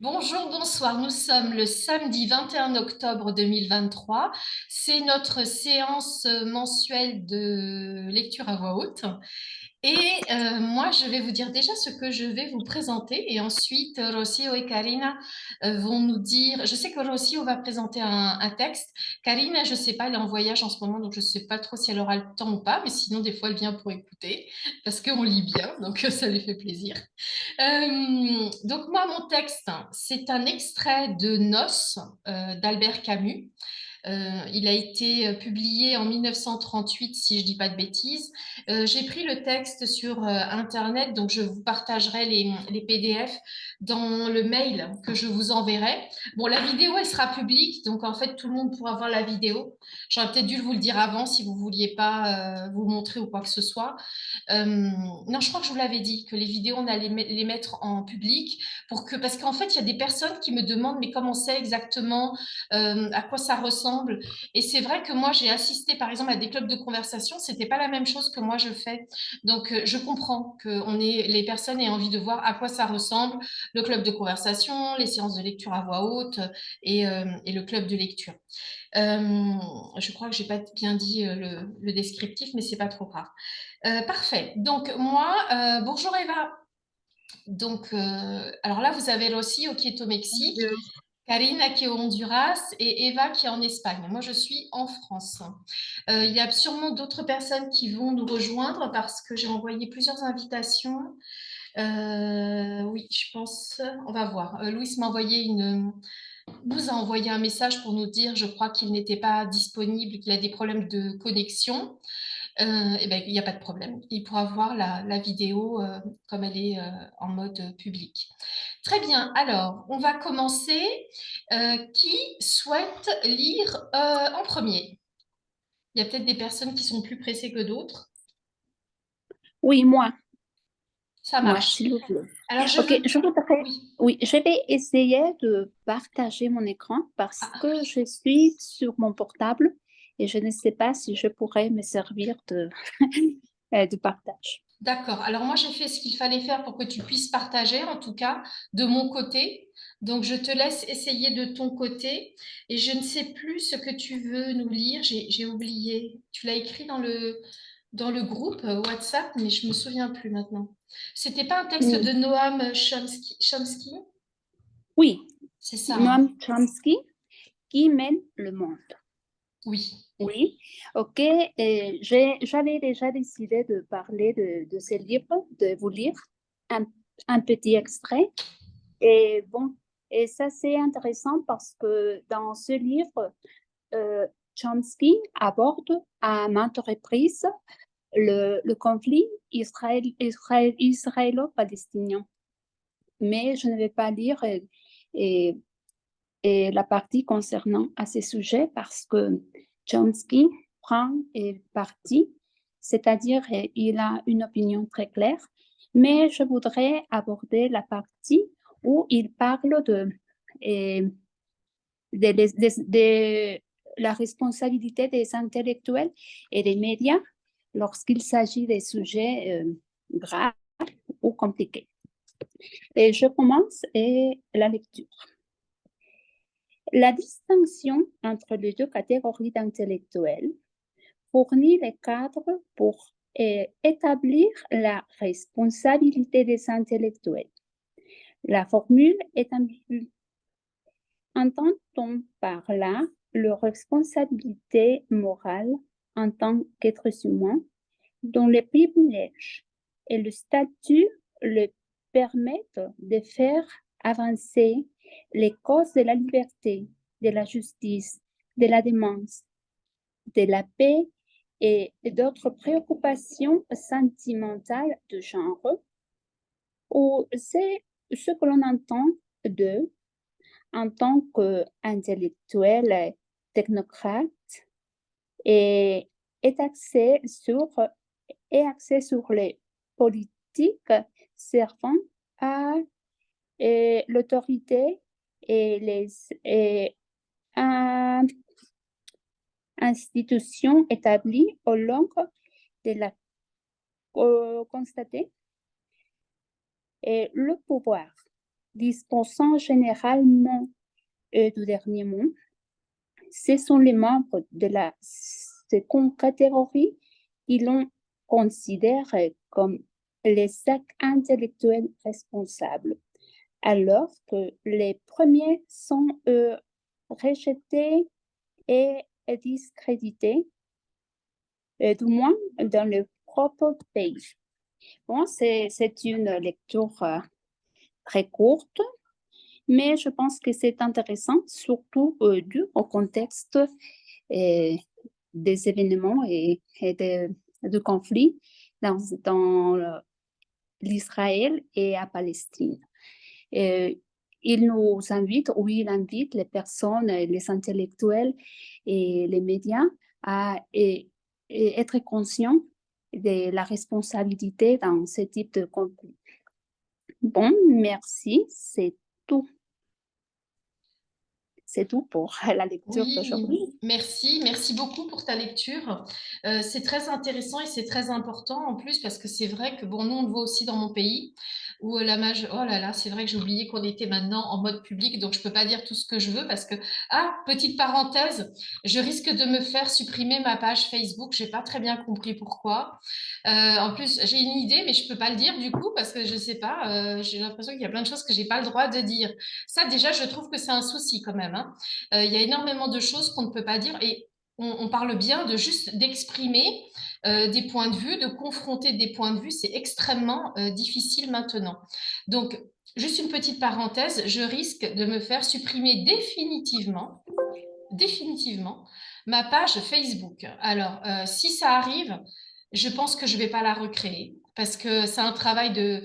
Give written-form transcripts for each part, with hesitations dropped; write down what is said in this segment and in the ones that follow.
Bonjour, bonsoir. Nous sommes le samedi 21 octobre 2023. C'est notre séance mensuelle de lecture à voix haute. Et moi, je vais vous dire déjà ce que je vais vous présenter. Et ensuite, Rocio et Karina vont nous dire. Je sais que Rocio va présenter un texte. Karina, je ne sais pas, elle est en voyage en ce moment, donc je ne sais pas trop si elle aura le temps ou pas. Mais sinon, des fois, elle vient pour écouter parce qu'on lit bien, donc ça lui fait plaisir. Donc moi, mon texte, c'est un extrait de Noces d'Albert Camus. Il a été publié en 1938, si je ne dis pas de bêtises. J'ai pris le texte sur Internet, donc je vous partagerai les PDF dans le mail que je vous enverrai. Bon, la vidéo, elle sera publique, donc en fait, tout le monde pourra voir la vidéo. J'aurais peut-être dû vous le dire avant si vous ne vouliez pas vous montrer ou quoi que ce soit. Non, je crois que je vous l'avais dit, que les vidéos, on allait les mettre en public parce qu'en fait, il y a des personnes qui me demandent, mais comment c'est exactement, à quoi ça ressemble. Et c'est vrai que moi, j'ai assisté, par exemple, à des clubs de conversation, c'était pas la même chose que moi je fais. Donc, je comprends que les personnes aient envie de voir à quoi ça ressemble, le club de conversation, les séances de lecture à voix haute et le club de lecture. Je crois que j'ai pas bien dit le descriptif, mais c'est pas trop grave. Parfait. Donc moi, bonjour Eva. Donc, alors là, vous avez Rosy qui est au Mexique, Karina qui est au Honduras et Eva qui est en Espagne. Moi, je suis en France. Il y a sûrement d'autres personnes qui vont nous rejoindre parce que j'ai envoyé plusieurs invitations. Oui, je pense, on va voir. Louis nous a envoyé un message pour nous dire, je crois qu'il n'était pas disponible, qu'il a des problèmes de connexion. Eh ben, il n'y a pas de problème. Il pourra voir la vidéo comme elle est en mode public. Très bien. Alors, on va commencer. Qui souhaite lire en premier? Il y a peut-être des personnes qui sont plus pressées que d'autres. Oui, Ça moi, marche. s'il vous plaît. Alors, je Ok, veux... je voudrais, Oui. oui, je vais essayer de partager mon écran parce Ah, que je suis sur mon portable et je ne sais pas si je pourrais me servir de, de partage. d'accord. Alors, moi, j'ai fait ce qu'il fallait faire pour que tu puisses partager, en tout cas, de mon côté. Donc, je te laisse essayer de ton côté. Et je ne sais plus ce que tu veux nous lire. J'ai oublié. Tu l'as écrit dans le groupe WhatsApp, mais je me souviens plus maintenant. C'était pas un texte Oui, de Noam Chomsky? oui, C'est ça, hein? Noam Chomsky qui mène le monde. Oui. Oui, ok. J'avais déjà décidé de parler de ce livre, de vous lire un, un petit extrait. Et bon, et ça c'est intéressant parce que dans ce livre, Chomsky aborde à maintes reprises le conflit israélo-palestinien. Mais je ne vais pas lire et, et la partie concernant à ces sujets parce que Chomsky prend parti, c'est-à-dire il a une opinion très claire, mais je voudrais aborder la partie où il parle et, de la responsabilité des intellectuels et des médias lorsqu'il s'agit des sujets graves ou compliqués. Et je commence et la lecture. La distinction entre les deux catégories d'intellectuels fournit les cadres pour établir la responsabilité des intellectuels. La formule est ambiguë. Entend-on par là leur responsabilité morale en tant qu'êtres humains dont les privilèges et le statut le permettent de faire avancer les causes de la liberté, de la justice, de la démence, de la paix et d'autres préoccupations sentimentales de genre, ou c'est ce que l'on entend d'eux en tant qu'intellectuel technocrate et est axé sur les politiques servant à l'autorité et les à institutions établies au long de la constatée et le pouvoir. disposant généralement du dernier mot. Ce sont les membres de la seconde catégorie qui l'on considère comme les sacs intellectuels responsables, alors que les premiers sont rejetés et discrédités, du moins dans le propre pays. Bon, c'est une lecture très courte, mais je pense que c'est intéressant, surtout dû au contexte des événements et de conflits dans l'Israël et à Palestine. Il nous invite, ou il invite les personnes, les intellectuels et les médias à être conscients de la responsabilité dans ce type de conflit. Bon, merci, c'est tout. C'est tout pour la lecture d'aujourd'hui. Oui, merci beaucoup pour ta lecture. C'est très intéressant et c'est très important en plus parce que c'est vrai que bon, nous on le voit aussi dans mon pays où oh là là, c'est vrai que j'ai oublié qu'on était maintenant en mode public, donc je peux pas dire tout ce que je veux parce que petite parenthèse, je risque de me faire supprimer ma page Facebook. J'ai pas très bien compris pourquoi. En plus, j'ai une idée, mais je peux pas le dire du coup parce que je sais pas. J'ai l'impression qu'il y a plein de choses que j'ai pas le droit de dire. Ça déjà, je trouve que c'est un souci quand même, hein. Il y a énormément de choses qu'on ne peut pas dire et on parle bien de juste d'exprimer des points de vue, de confronter des points de vue. C'est extrêmement difficile maintenant. Donc, juste une petite parenthèse, je risque de me faire supprimer définitivement ma page Facebook. Alors, si ça arrive, je pense que je ne vais pas la recréer parce que c'est un travail de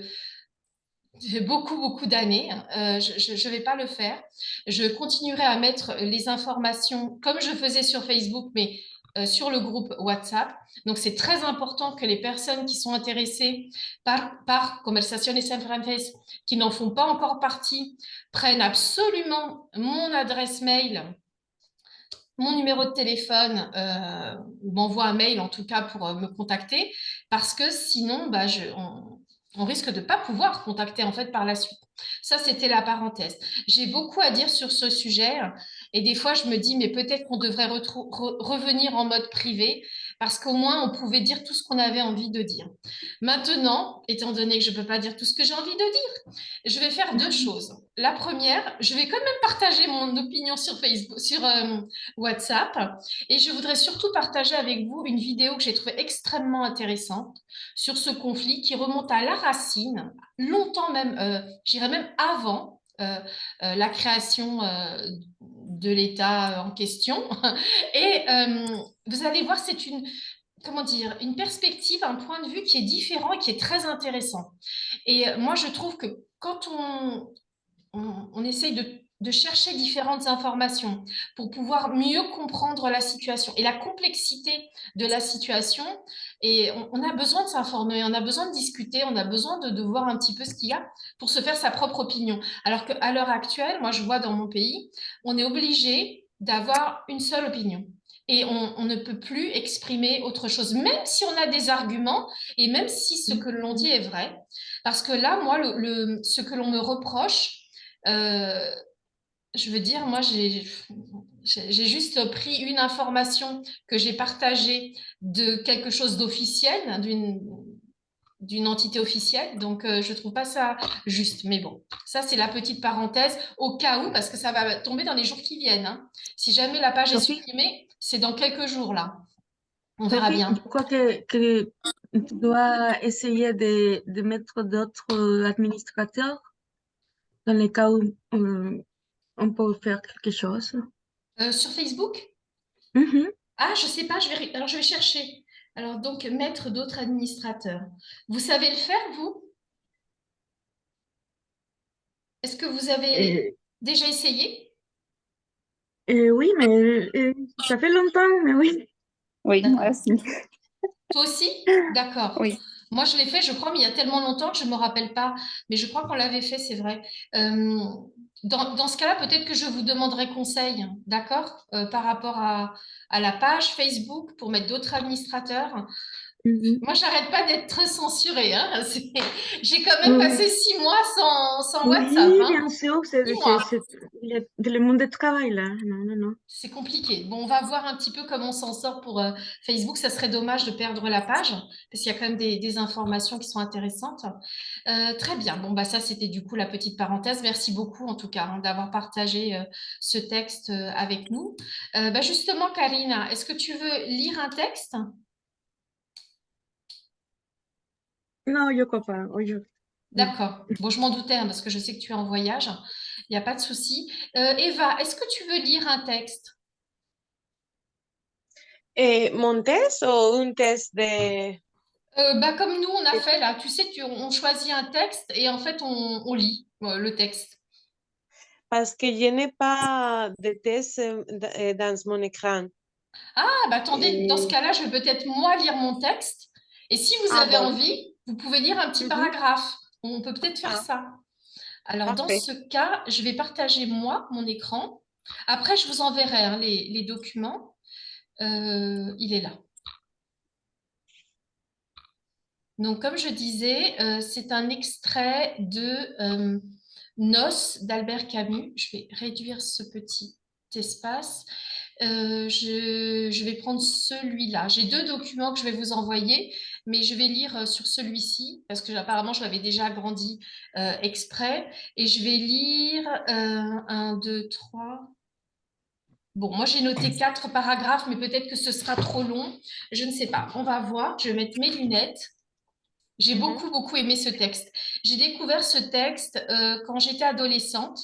beaucoup d'années. Je ne vais pas le faire. Je continuerai à mettre les informations comme je faisais sur Facebook, mais sur le groupe WhatsApp. Donc, c'est très important que les personnes qui sont intéressées par Conversaciones en Francés, qui n'en font pas encore partie, prennent absolument mon adresse mail, mon numéro de téléphone, ou m'envoie un mail en tout cas pour me contacter, parce que sinon, on risque de ne pas pouvoir contacter en fait par la suite. Ça, c'était la parenthèse. J'ai beaucoup à dire sur ce sujet et des fois, je me dis, mais peut-être qu'on devrait revenir en mode privé parce qu'au moins, on pouvait dire tout ce qu'on avait envie de dire. Maintenant, étant donné que je ne peux pas dire tout ce que j'ai envie de dire, je vais faire deux choses. La première, je vais quand même partager mon opinion sur Facebook, sur WhatsApp. Et je voudrais surtout partager avec vous une vidéo que j'ai trouvée extrêmement intéressante sur ce conflit qui remonte à la racine, longtemps même, j'irais même avant la création de l'État en question. Et vous allez voir, c'est comment dire, une perspective, un point de vue qui est différent et qui est très intéressant. Et moi, je trouve que quand on essaye de chercher différentes informations pour pouvoir mieux comprendre la situation et la complexité de la situation. Et on a besoin de s'informer, on a besoin de discuter, on a besoin de voir un petit peu ce qu'il y a pour se faire sa propre opinion. Alors qu'à l'heure actuelle, moi je vois dans mon pays, on est obligé d'avoir une seule opinion. Et on ne peut plus exprimer autre chose, même si on a des arguments et même si ce que l'on dit est vrai. Parce que là, moi, ce que l'on me reproche, euh, je veux dire, moi, j'ai juste pris une information que j'ai partagée de quelque chose d'officiel, d'une entité officielle. Donc, je trouve pas ça juste. Mais bon, ça, c'est la petite parenthèse au cas où, parce que ça va tomber dans les jours qui viennent, hein. Si jamais la page est Sophie, supprimée, c'est dans quelques jours, là. On verra Sophie, je bien. crois que tu dois essayer de mettre d'autres administrateurs dans les cas où on peut faire quelque chose. Sur Facebook? Mhm. Ah, je sais pas, alors je vais chercher. Alors, donc, mettre d'autres administrateurs. Vous savez le faire, vous? Est-ce que vous avez Euh, déjà essayé? oui, mais ça fait longtemps, mais oui. Oui, moi D'accord. aussi. Toi aussi? D'accord. Oui. Moi, je l'ai fait, je crois, mais il y a tellement longtemps que je ne me rappelle pas. Mais je crois qu'on l'avait fait, c'est vrai. Euh, dans ce cas-là, peut-être que je vous demanderai conseil, d'accord? Par rapport à la page Facebook pour mettre d'autres administrateurs. Mhm. Moi, j'arrête pas d'être censurée, hein. J'ai quand même Oui, passé 6 mois sans sans WhatsApp, Oui, hein? bien sûr, Dis-moi. le monde du travail là. Non, non, non. C'est compliqué. Bon, on va voir un petit peu comment on s'en sort pour Facebook. Ça serait dommage de perdre la page parce qu'il y a quand même des informations qui sont intéressantes. Très bien. Bon, bah ça, c'était du coup la petite parenthèse. Merci beaucoup en tout cas hein, d'avoir partagé ce texte avec nous. Bah, justement, Karina, est-ce que tu veux lire un texte? Non, je crois pas. Non. D'accord. Bon, je m'en doutais hein, parce que je sais que tu es en voyage. Il n'y a pas de souci. Eva, est-ce que tu veux lire un texte? ¿Mon test o un test de... Bah, comme nous, on a fait là, tu sais, on choisit un texte et en fait, on lit le texte. Parce que je n'ai pas de test dans mon écran. Ah, bah attendez, dans ce Et- cas-là, je vais peut-être moi lire mon texte. Et si vous Ah avez bon. envie, vous pouvez lire un petit Mhm. paragraphe. On peut peut-être faire Ah, ça. Alors, dans parfait. ce cas, je vais partager moi mon écran. Après, je vous enverrai hein, les documents. Il est là. Donc, comme je disais, c'est un extrait de Noces d'Albert Camus. Je vais réduire ce petit espace. Je vais prendre celui-là. J'ai deux documents que je vais vous envoyer, mais je vais lire sur celui-ci parce que apparemment je l'avais déjà agrandi exprès. Et je vais lire un, deux, trois. Bon, moi j'ai noté 4 paragraphes, mais peut-être que ce sera trop long. Je ne sais pas. On va voir. Je vais mettre mes lunettes. J'ai Mhm. beaucoup, beaucoup aimé ce texte. J'ai découvert ce texte quand j'étais adolescente,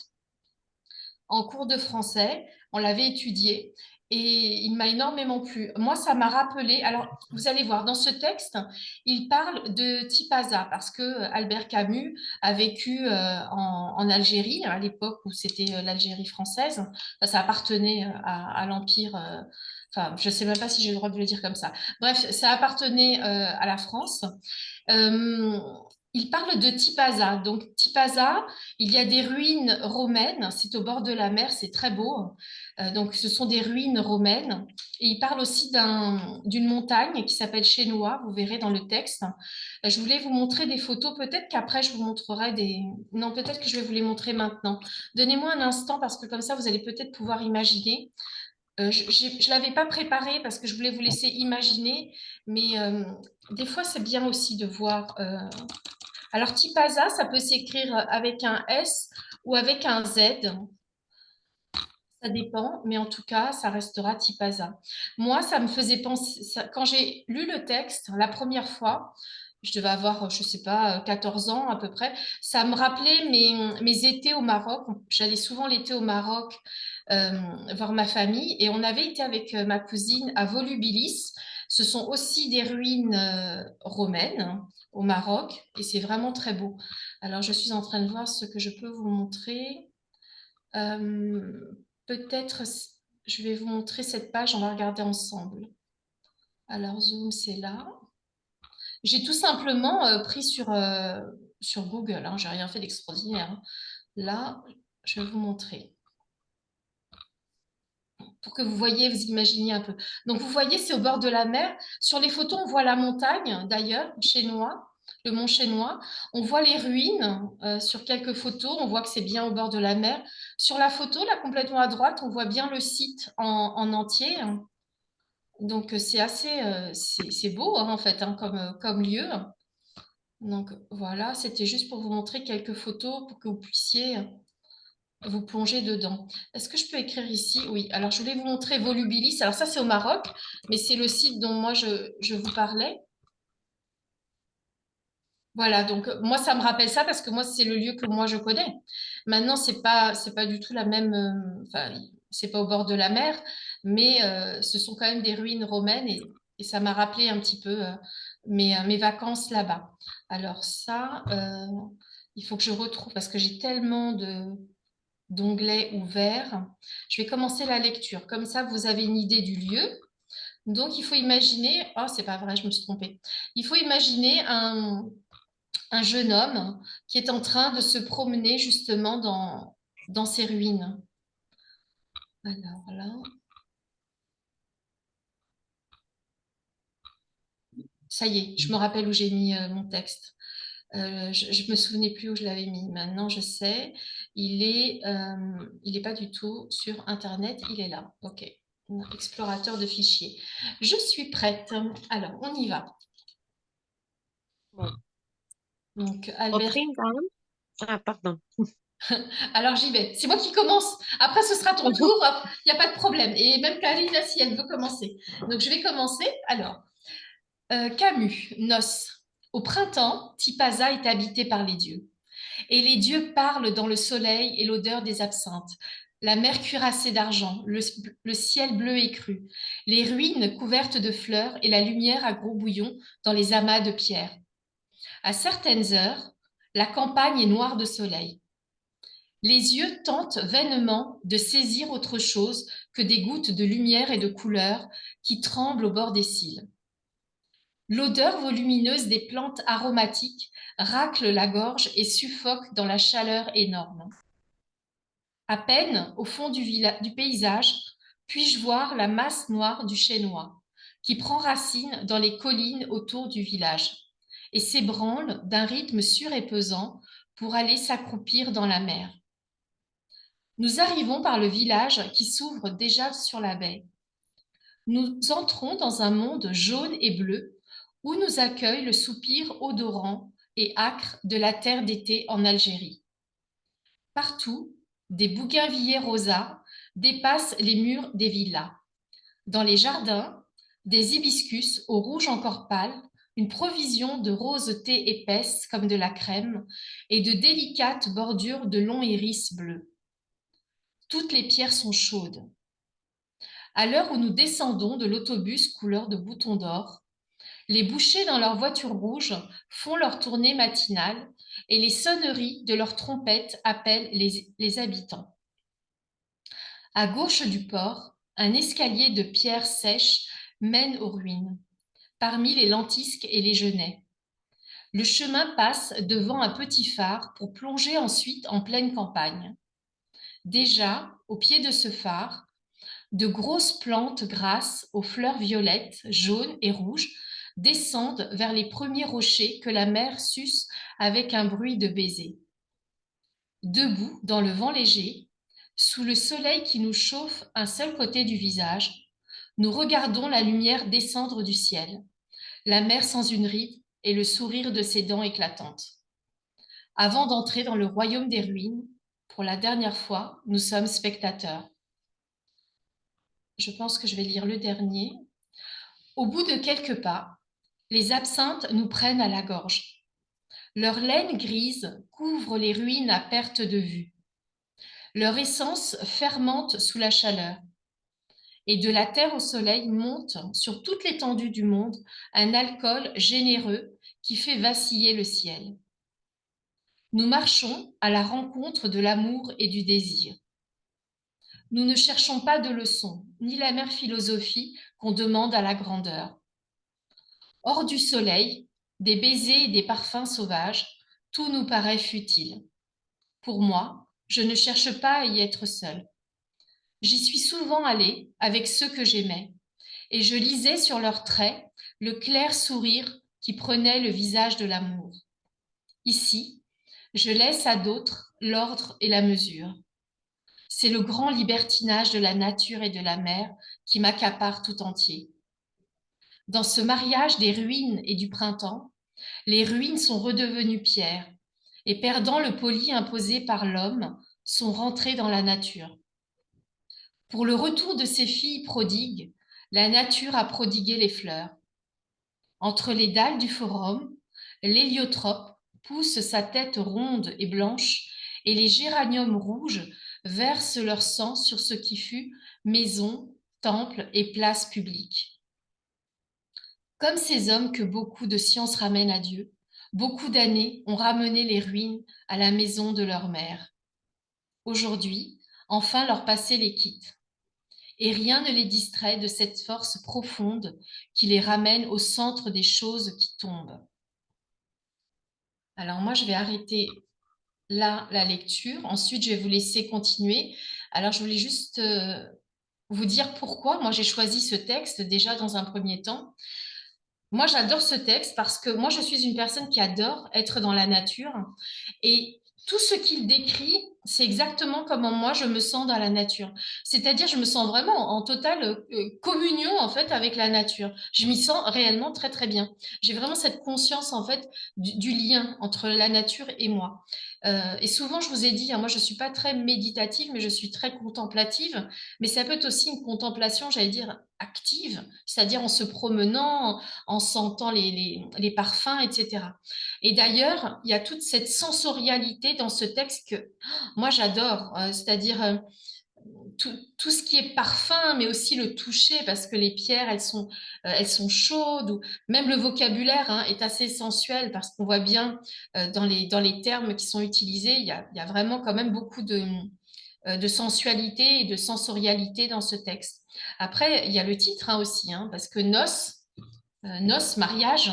en cours de français. On l'avait étudié et il m'a énormément plu. Moi, ça m'a rappelé. Alors, vous allez voir, dans ce texte, il parle de Tipaza parce que Albert Camus a vécu en Algérie, à l'époque où c'était l'Algérie française. Enfin, ça appartenait à l'Empire. Enfin, je ne sais même pas si j'ai le droit de le dire comme ça. Bref, ça appartenait à la France. Euh, il parle de Tipaza. Donc, Tipaza, il y a des ruines romaines. C'est au bord de la mer, c'est très beau. Donc, ce sont des ruines romaines. Et il parle aussi d'une montagne qui s'appelle Chénois. Vous verrez dans le texte. Je voulais vous montrer des photos. Peut-être qu'après, je vous montrerai des. Non, peut-être que je vais vous les montrer maintenant. Donnez-moi un instant parce que comme ça, vous allez peut-être pouvoir imaginer. Je l'avais pas préparé parce que je voulais vous laisser imaginer, mais des fois c'est bien aussi de voir. Alors Tipaza, ça peut s'écrire avec un S ou avec un Z, ça dépend, mais en tout cas ça restera Tipaza. Moi, ça me faisait penser, quand j'ai lu le texte la première fois, je devais avoir, je sais pas, 14 ans à peu près. Ça me rappelait mes étés au Maroc. J'allais souvent l'été au Maroc euh, voir ma famille et on avait été avec ma cousine à Volubilis. Ce sont aussi des ruines romaines hein, au Maroc et c'est vraiment très beau. Alors je suis en train de voir ce que je peux vous montrer. Euh, peut-être je vais vous montrer cette page, on va regarder ensemble. Alors Zoom, c'est là. J'ai tout simplement pris sur Google, hein, j'ai rien fait d'extraordinaire. Hein. Là, je vais vous montrer pour que vous voyez, vous imaginiez un peu. Donc, vous voyez, c'est au bord de la mer. Sur les photos, on voit la montagne, d'ailleurs, Chénois, le mont Chénois. On voit les ruines sur quelques photos. On voit que c'est bien au bord de la mer. Sur la photo, là, complètement à droite, on voit bien le site en entier. Donc, c'est assez, c'est beau, hein, en fait, hein, comme lieu. Donc voilà, c'était juste pour vous montrer quelques photos pour que vous puissiez vous plonger dedans. Est-ce que je peux écrire ici? Oui. Alors je voulais vous montrer Volubilis. Alors ça c'est au Maroc, mais c'est le site dont moi je vous parlais. Voilà, donc moi ça me rappelle ça parce que moi c'est le lieu que moi je connais. Maintenant c'est pas du tout la même enfin c'est pas au bord de la mer, mais ce sont quand même des ruines romaines et ça m'a rappelé un petit peu mes vacances là-bas. Alors ça il faut que je retrouve parce que j'ai tellement de d'onglets ouverts. Je vais commencer la lecture. Comme ça vous avez une idée du lieu. Donc il faut imaginer oh c'est pas vrai, je me suis trompée. Il faut imaginer un jeune homme qui est en train de se promener justement dans ces ruines. Alors là, ça y est, je me rappelle où j'ai mis mon texte. Je me souvenais plus où je l'avais mis. Maintenant, je sais. Il est pas du tout sur Internet. Il est là. OK. Explorateur de fichiers. Je suis prête. Alors, on y va. Bon. Donc, Au Albert. printemps, ah, pardon. Alors, j'y vais. C'est moi qui commence. Après, ce sera ton tour. Il n'y a pas de problème. Et même Karina, si elle veut commencer. Donc, je vais commencer. Alors, Camus, Noces. Au printemps, Tipaza est habité par les dieux. Et les dieux parlent dans le soleil et l'odeur des absinthes. La mer cuirassée d'argent, le ciel bleu écru, les ruines couvertes de fleurs et la lumière à gros bouillons dans les amas de pierre. À certaines heures, la campagne est noire de soleil. Les yeux tentent vainement de saisir autre chose que des gouttes de lumière et de couleur qui tremblent au bord des cils. L'odeur volumineuse des plantes aromatiques racle la gorge et suffoque dans la chaleur énorme. À peine, au fond du paysage, puis-je voir la masse noire du chênois, qui prend racine dans les collines autour du village et s'ébranle d'un rythme sûr et pesant pour aller s'accroupir dans la mer. Nous arrivons par le village qui s'ouvre déjà sur la baie. Nous entrons dans un monde jaune et bleu où nous accueille le soupir odorant et âcre de la terre d'été en Algérie. Partout, des bougainvilliers rosas dépassent les murs des villas. Dans les jardins, des hibiscus au rouge encore pâle, une provision de rosetés épaisses comme de la crème et de délicates bordures de longs iris bleus. Toutes les pierres sont chaudes. À l'heure où nous descendons de l'autobus couleur de boutons d'or, les bouchers dans leur voiture rouge font leur tournée matinale et les sonneries de leurs trompettes appellent les habitants. À gauche du port, un escalier de pierres sèches mène aux ruines, parmi les lentisques et les genêts. Le chemin passe devant un petit phare pour plonger ensuite en pleine campagne. Déjà, au pied de ce phare, de grosses plantes grasses aux fleurs violettes, jaunes et rouges descendent vers les premiers rochers que la mer suce avec un bruit de baiser. Debout, dans le vent léger, sous le soleil qui nous chauffe un seul côté du visage, nous regardons la lumière descendre du ciel, la mer sans une ride et le sourire de ses dents éclatantes. Avant d'entrer dans le royaume des ruines, pour la dernière fois, nous sommes spectateurs. Je pense que je vais lire le dernier. Au bout de quelques pas, les absinthes nous prennent à la gorge. Leur laine grise couvre les ruines à perte de vue. Leur essence fermente sous la chaleur. Et de la terre au soleil monte sur toute l'étendue du monde un alcool généreux qui fait vaciller le ciel. Nous marchons à la rencontre de l'amour et du désir. Nous ne cherchons pas de leçons, ni la mère philosophie qu'on demande à la grandeur. Hors du soleil, des baisers et des parfums sauvages, tout nous paraît futile. Pour moi, je ne cherche pas à y être seule. J'y suis souvent allée avec ceux que j'aimais, et je lisais sur leurs traits le clair sourire qui prenait le visage de l'amour. Ici, je laisse à d'autres l'ordre et la mesure. C'est le grand libertinage de la nature et de la mer qui m'accapare tout entier. Dans ce mariage des ruines et du printemps, les ruines sont redevenues pierres et, perdant le poli imposé par l'homme, sont rentrées dans la nature. Pour le retour de ces filles prodigues, la nature a prodigué les fleurs. Entre les dalles du forum, l'héliotrope pousse sa tête ronde et blanche et les géraniums rouges versent leur sang sur ce qui fut maison, temple et place publique. Comme ces hommes que beaucoup de sciences ramènent à Dieu, beaucoup d'années ont ramené les ruines à la maison de leur mère. Aujourd'hui, enfin leur passé les quitte. Et rien ne les distrait de cette force profonde qui les ramène au centre des choses qui tombent. Alors moi, je vais arrêter là la lecture. Ensuite, je vais vous laisser continuer. Alors, je voulais juste vous dire pourquoi moi j'ai choisi ce texte déjà dans un premier temps. moi, j'adore ce texte parce que moi, je suis une personne qui adore être dans la nature et tout ce qu'il décrit, c'est exactement comment moi je me sens dans la nature. C'est-à-dire, je me sens vraiment en totale communion en fait avec la nature. Je m'y sens réellement très très bien. J'ai vraiment cette conscience en fait du lien entre la nature et moi. Et souvent, je vous ai dit, hein, moi, je suis pas très méditative, mais je suis très contemplative. Mais ça peut être aussi une contemplation, j'allais dire, active, c'est-à-dire en se promenant, en sentant les parfums, etc. Et d'ailleurs, il y a toute cette sensorialité dans ce texte que moi j'adore, c'est-à-dire tout ce qui est parfum, mais aussi le toucher, parce que les pierres, elles sont chaudes, ou même le vocabulaire hein, est assez sensuel, parce qu'on voit bien dans les termes qui sont utilisés, il y a vraiment quand même beaucoup de sensualité et de sensorialité dans ce texte. Après, il y a le titre hein, aussi, hein, parce que noces, mariage,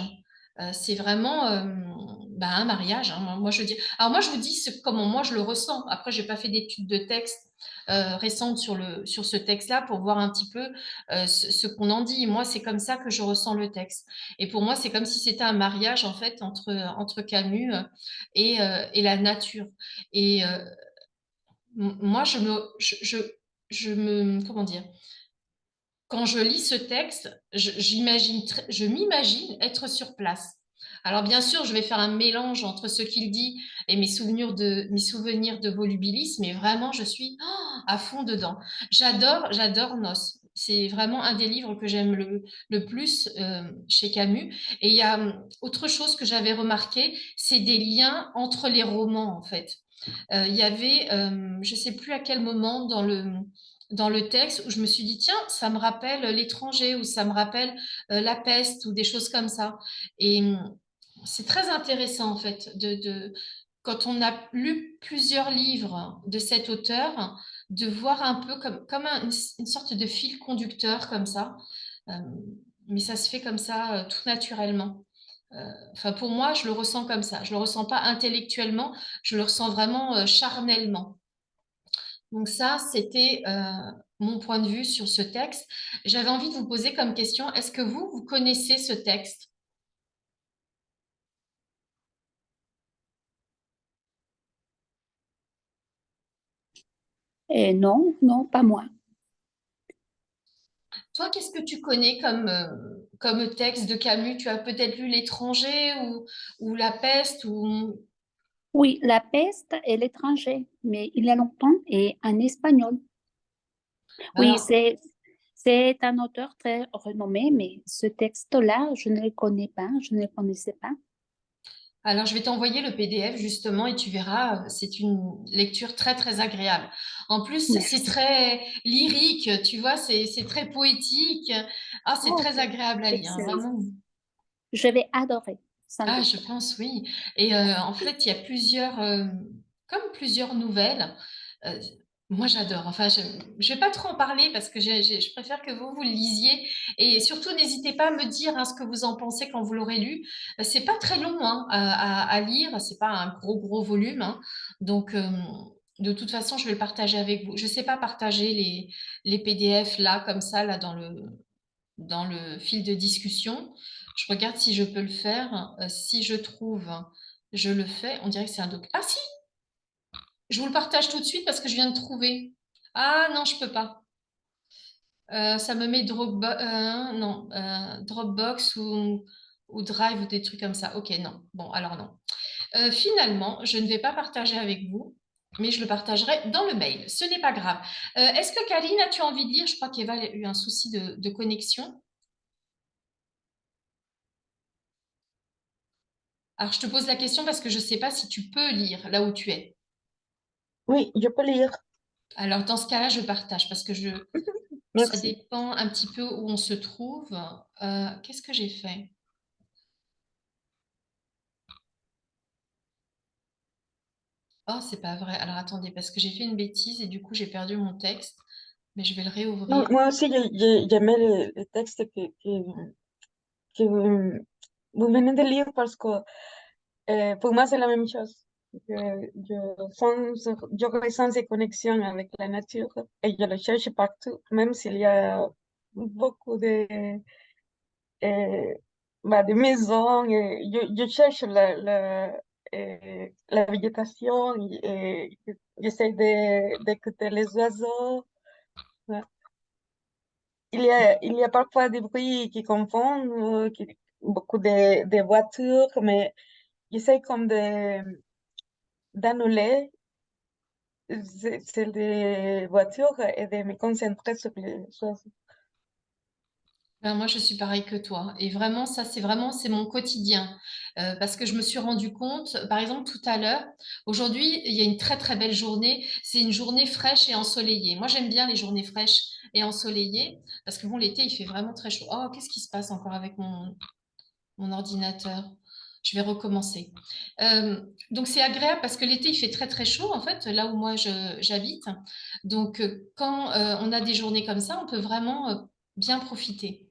c'est vraiment un mariage. Hein. Moi, je dis. Alors moi, je vous dis comment moi je le ressens. Après, j'ai pas fait d'études de texte récentes sur ce texte-là pour voir un petit peu ce qu'on en dit. Moi, c'est comme ça que je ressens le texte. Et pour moi, c'est comme si c'était un mariage en fait entre Camus et la nature. Et moi, comment dire, quand je lis ce texte, je m'imagine être sur place. Alors bien sûr, je vais faire un mélange entre ce qu'il dit et mes souvenirs de volubilisme, mais vraiment, je suis à fond dedans. J'adore Nos. C'est vraiment un des livres que j'aime le plus chez Camus. Et il y a autre chose que j'avais remarqué, c'est des liens entre les romans, en fait. Il y avait, je ne sais plus à quel moment dans le texte où je me suis dit, tiens, ça me rappelle l'étranger ou ça me rappelle la peste ou des choses comme ça. Et c'est très intéressant en fait quand on a lu plusieurs livres de cet auteur, de voir un peu comme une sorte de fil conducteur comme ça. Euh, mais ça se fait comme ça tout naturellement. Enfin, pour moi, je le ressens comme ça. Je le ressens pas intellectuellement, je le ressens vraiment charnellement. Donc ça, c'était mon point de vue sur ce texte. J'avais envie de vous poser comme question, est-ce que vous connaissez ce texte? Non, non, pas moi. Toi, qu'est-ce que tu connais comme texte de Camus? Tu as peut-être lu L'étranger ou La peste ou... Oui, La peste et l'étranger, mais il y a longtemps et en espagnol. Oui, Alors, c'est un auteur très renommé, mais ce texte-là, je ne le connais pas, je ne le connaissais pas. alors, je vais t'envoyer le PDF justement et tu verras, c'est une lecture très très agréable. En plus, c'est Merci. très lyrique, tu vois, c'est très poétique. Ah, c'est Oh, très agréable à lire, hein, excellent. vraiment. Je vais adorer, sans Ah, doute. je pense, oui. Et en fait, il y a comme plusieurs nouvelles. Euh, moi, j'adore. Enfin, je vais pas trop en parler parce que je préfère que vous le lisiez. Et surtout, n'hésitez pas à me dire hein, ce que vous en pensez quand vous l'aurez lu. C'est pas très long hein, à lire. C'est pas un gros volume. Hein. Donc, de toute façon, je vais le partager avec vous. Je sais pas partager les PDF là, comme ça, là, dans le fil de discussion. Je regarde si je peux le faire. Si je trouve, je le fais. On dirait que c'est un doc. Ah si, je vous le partage tout de suite parce que je viens de trouver. Ah non, je peux pas. Ça me met Dropbox ou Drive ou des trucs comme ça. Ok, non. Bon, alors non. Finalement, je ne vais pas partager avec vous, mais je le partagerai dans le mail. Ce n'est pas grave. Est-ce que Karine, as-tu envie de lire? Je crois qu'Eva a eu un souci de connexion. Alors, je te pose la question parce que je ne sais pas si tu peux lire là où tu es. Oui, je peux lire. Alors, dans ce cas-là, je partage parce que ça Merci. dépend un petit peu où on se trouve. Qu'est-ce que j'ai fait? Oh, c'est pas vrai. Alors, attendez, parce que j'ai fait une bêtise et du coup, j'ai perdu mon texte. Mais je vais le Non, réouvrir. moi aussi, j'aimais le texte que vous venez de lire parce que pour moi, c'est la même chose. Je ressens ces connexions avec la nature et je le cherche partout, même s'il y a beaucoup de, bah, des maisons. Et je cherche la végétation et j'essaie d'écouter les oiseaux. Ouais. Il y a parfois des bruits qui confondent, beaucoup de voitures, mais j'essaie comme d'annuler celles des voitures et de me concentrer sur les choses. Ben, moi, je suis pareil que toi. Et vraiment, ça, c'est mon quotidien. Parce que je me suis rendu compte, par exemple, tout à l'heure, aujourd'hui, il y a une très, très belle journée. C'est une journée fraîche et ensoleillée. Moi, j'aime bien les journées fraîches et ensoleillées. Parce que bon, l'été, il fait vraiment très chaud. Oh, qu'est-ce qui se passe encore avec mon ordinateur? Je vais recommencer. Euh, donc, c'est agréable parce que l'été, il fait très, très chaud, en fait, là où moi, j'habite. Donc, quand on a des journées comme ça, on peut vraiment bien profiter.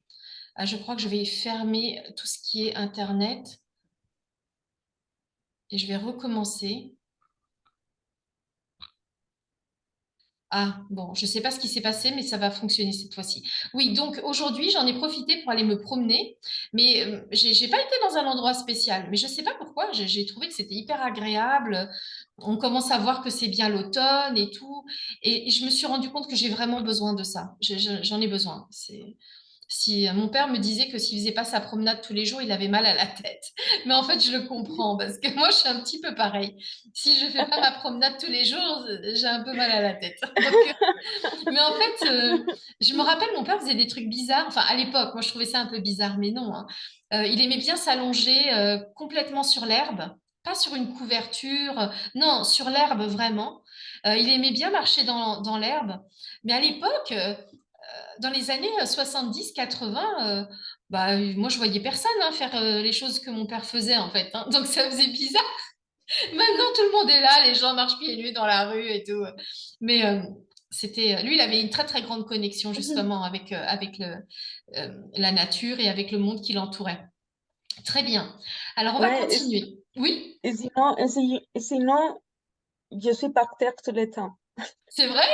Ah, je crois que je vais fermer tout ce qui est Internet et je vais recommencer. Ah, bon, je ne sais pas ce qui s'est passé, mais ça va fonctionner cette fois-ci. Oui, donc aujourd'hui, j'en ai profité pour aller me promener, mais j'ai pas été dans un endroit spécial. Mais je ne sais pas pourquoi, j'ai trouvé que c'était hyper agréable. On commence à voir que c'est bien l'automne et tout. Et je me suis rendu compte que j'ai vraiment besoin de ça. J'en ai besoin. Si mon père me disait que s'il faisait pas sa promenade tous les jours, il avait mal à la tête. Mais en fait, je le comprends parce que moi, je suis un petit peu pareil. Si je fais pas ma promenade tous les jours, j'ai un peu mal à la tête. Donc, mais en fait, je me rappelle, mon père faisait des trucs bizarres. Enfin, à l'époque, moi, je trouvais ça un peu bizarre, mais non, hein. Il aimait bien s'allonger complètement sur l'herbe, pas sur une couverture, non, sur l'herbe vraiment. Il aimait bien marcher dans l'herbe. Mais à l'époque, dans les années 70-80, bah, moi, je voyais personne hein, faire les choses que mon père faisait, en fait, hein. Donc, ça faisait bizarre. Maintenant, tout le monde est là, les gens marchent pieds nus dans la rue et tout. Mais lui, il avait une très, très grande connexion, justement, la nature et avec le monde qui l'entourait. Très bien. Alors, on va Ouais, continuer. Oui, et sinon, je suis par terre tout le temps. c'est vrai?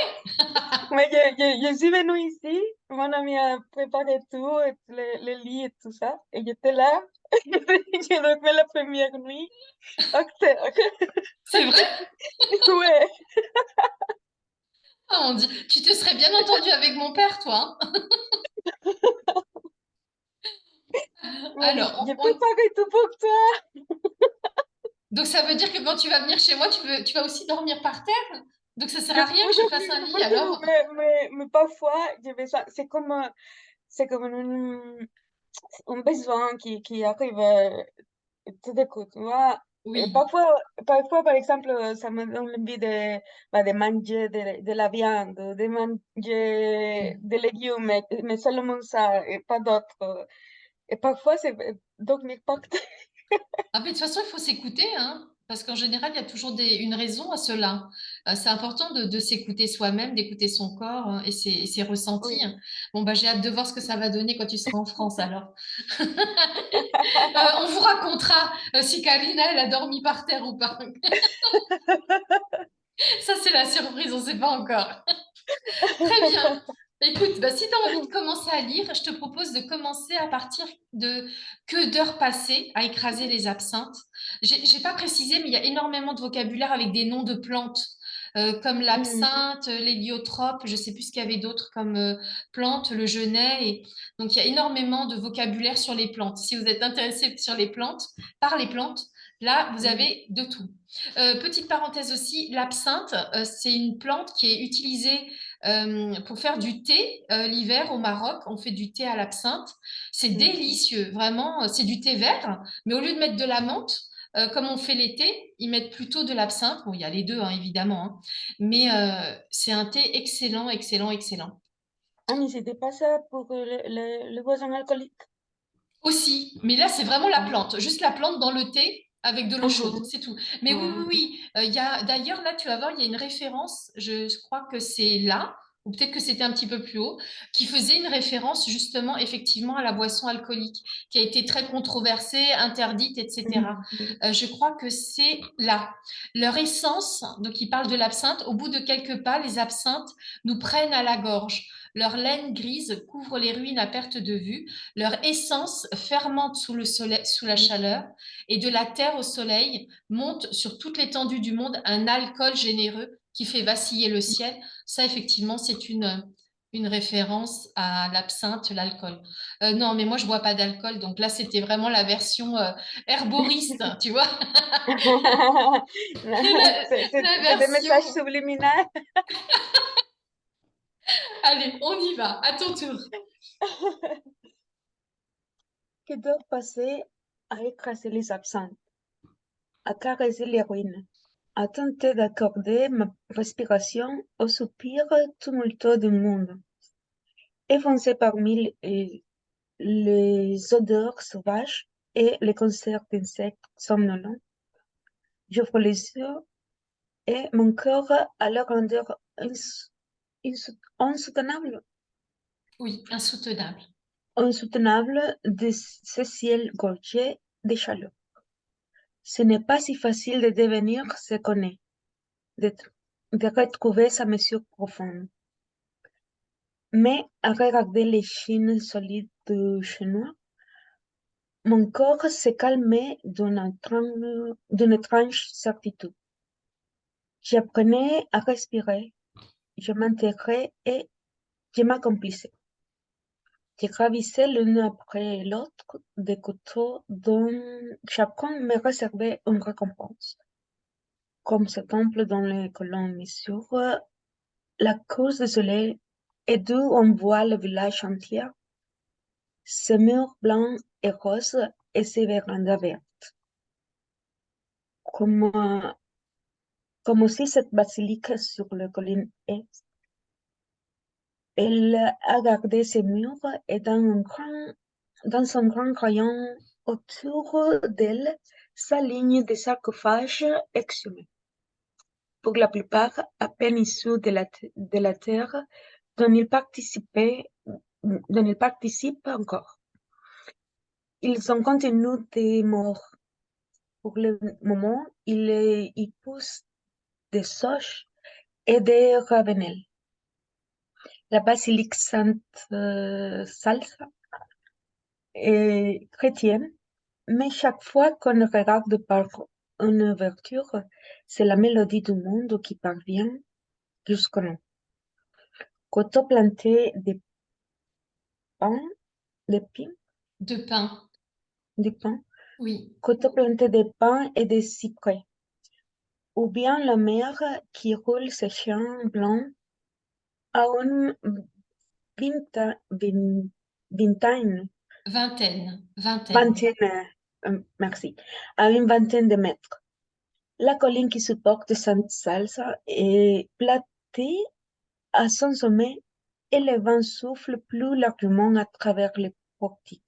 Mais je suis venue ici, mon ami a préparé tout, et les lits et tout ça, et j'étais là, je dormais la première nuit par terre. C'est vrai? Ouais, Ah, tu te serais bien entendu avec mon père, toi, hein. il m'a dit, Alors, je préparais tout pour toi. donc ça veut dire que quand tu vas venir chez moi, tu vas aussi dormir par terre? Donc ça sert Je à rien peux que je fasse dormir un lit n'importe où, alors? mais parfois, j'ai besoin, c'est comme un besoin qui arrive tout d'un coup, tu vois. Et Oui. parfois, par exemple, ça me donne l'envie de manger de la viande, de manger des légumes, mais seulement ça, et pas d'autres. Et parfois, c'est dormir par terre. Ah, mais de toute façon, il faut s'écouter, hein, parce qu'en général, il y a toujours une raison à cela. C'est important de s'écouter soi-même, d'écouter son corps hein, et ses ressentis, Oui. hein. Bon, bah, j'ai hâte de voir ce que ça va donner quand tu seras en France, alors. On vous racontera si Karina, elle a dormi par terre ou pas. Ça, c'est la surprise, on ne sait pas encore. Très bien. Écoute, bah, si tu as envie de commencer à lire, je te propose de commencer à partir de que d'heures passées à écraser les absinthes. J'ai pas précisé, mais il y a énormément de vocabulaire avec des noms de plantes, comme Mhm. l'absinthe, l'héliotrope, je sais plus ce qu'il y avait d'autre comme plantes, le genêt. Donc, il y a énormément de vocabulaire sur les plantes. Si vous êtes intéressé sur les plantes, par les plantes, là, vous Mhm. avez de tout. Petite parenthèse aussi, l'absinthe, c'est une plante qui est utilisée pour faire du thé l'hiver au Maroc. On fait du thé à l'absinthe. C'est Mhm. délicieux, vraiment. C'est du thé vert, mais au lieu de mettre de la menthe, comme on fait l'été, ils mettent plutôt de l'absinthe. Bon, il y a les deux, hein, évidemment, hein. Mais c'est un thé excellent, excellent, excellent. Ah, mais c'était pas ça pour le boisson alcoolique. Aussi, mais là, c'est vraiment la Ah, plante, juste la plante dans le thé avec de l'eau chaude, ah, c'est tout. Mais oui, ah, oui, ok. oui. Il y a, d'ailleurs, là, tu vas voir, il y a une référence, je crois que c'est là, ou peut-être que c'était un petit peu plus haut, qui faisait une référence justement, effectivement, à la boisson alcoolique, qui a été très controversée, interdite, etc. Mhm. Je crois que c'est là. Leur essence, donc ils parlent de l'absinthe, au bout de quelques pas, les absinthes nous prennent à la gorge. Leur laine grise couvre les ruines à perte de vue. Leur essence fermente sous le soleil, sous la chaleur. Et de la terre au soleil monte sur toute l'étendue du monde un alcool généreux qui fait vaciller le ciel. Ça, effectivement, c'est une référence à l'absinthe, l'alcool. Non, mais moi, je bois pas d'alcool. Donc là, c'était vraiment la version herboriste, tu vois. La, la C'est des version. messages subliminaux. Allez, on y va. À ton tour. Que doivent passer à écraser les absents, à caresser les ruines, à tenter d'accorder ma respiration au soupir tumultueux du monde, éfoncé parmi les odeurs sauvages et les concerts d'insectes somnolents. J'ouvre les yeux et mon corps a la grandeur insoutenable, Oui, insoutenable. insoutenable de ce ciel gorgé de chaleur. Ce n'est pas si facile de devenir ce qu'on est, de, de retrouver sa mesure profonde. Mais à regarder les chines solides du chinois, mon corps s'est calmé d'une étrange certitude. J'apprenais à respirer, je m'intégrais et je m'accomplissais. Je gravissais l'une après l'autre des couteaux dont chacun me réservait une récompense. Comme ce temple dont les colonnes mesurent la course du soleil et d'où on voit le village entier, ses murs blancs et roses et ses vérandas vertes. Comme, comme aussi cette basilique sur la colline est. Elle a gardé ses murs et dans un grand rayon autour d'elle s'alignent des sarcophages exhumés, pour la plupart à peine issus de la terre dont ils participent encore. Ils ont contenu des morts. Pour le moment, il y pousse des sauges et des ravenelles. La basilique Sainte-Salsa est chrétienne, mais chaque fois qu'on regarde par une ouverture, c'est la mélodie du monde qui parvient jusqu'à nous. Coteaux plantés de pins, de pins, De pain. de pins, Oui. coteaux plantés de pins et de cyprès, ou bien la mer qui roule ses champs blancs à une vingtaine, Vingtaine. vingtaine, merci, à une vingtaine de mètres. La colline qui supporte cette salsa est platée à son sommet et le vent souffle plus largement à travers les portiques.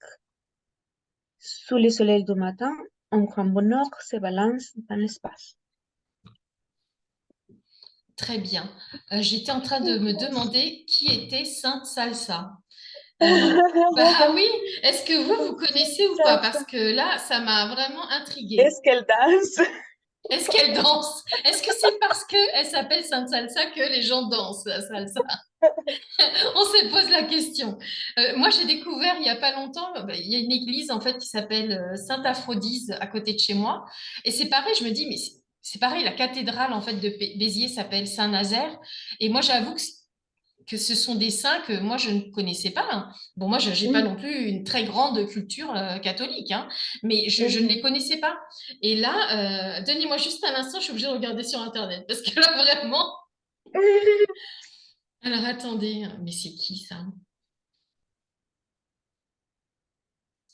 Sous le soleil du matin, un grand bonheur se balance dans l'espace. Très bien. J'étais en train de me demander qui était Sainte Salsa. Bah oui, est-ce que vous connaissez ou pas? Parce que là, ça m'a vraiment intriguée. Est-ce qu'elle danse? Est-ce qu'elle danse? Est-ce que c'est parce qu'elle s'appelle Sainte Salsa que les gens dansent la salsa? On se pose la question. Moi, j'ai découvert il n'y a pas longtemps, il y a une église en fait qui s'appelle Sainte Aphrodise à côté de chez moi. Et c'est pareil, je me dis, mais c'est pareil, la cathédrale en fait de Béziers s'appelle Saint-Nazaire. Et moi, j'avoue que ce sont des saints que moi, je ne connaissais pas, hein. Bon, moi, je n'ai pas non plus une très grande culture catholique, hein, mais je ne les connaissais pas. Et là, donnez-moi juste un instant, je suis obligée de regarder sur Internet parce que là, vraiment. Alors, attendez, mais c'est qui ça?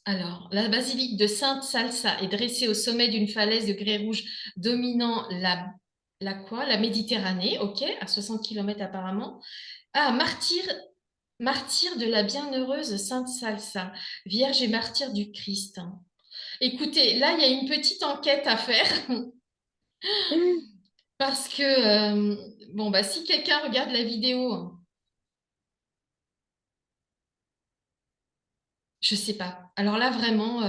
Alors, la basilique de Sainte-Salsa est dressée au sommet d'une falaise de grès rouge dominant la quoi? La Méditerranée, ok, à 60 km apparemment. Ah, martyr de la bienheureuse Sainte Salsa, Vierge et martyr du Christ. Écoutez, là, il y a une petite enquête à faire parce que, bon, bah, si quelqu'un regarde la vidéo, je sais pas. Alors là, vraiment,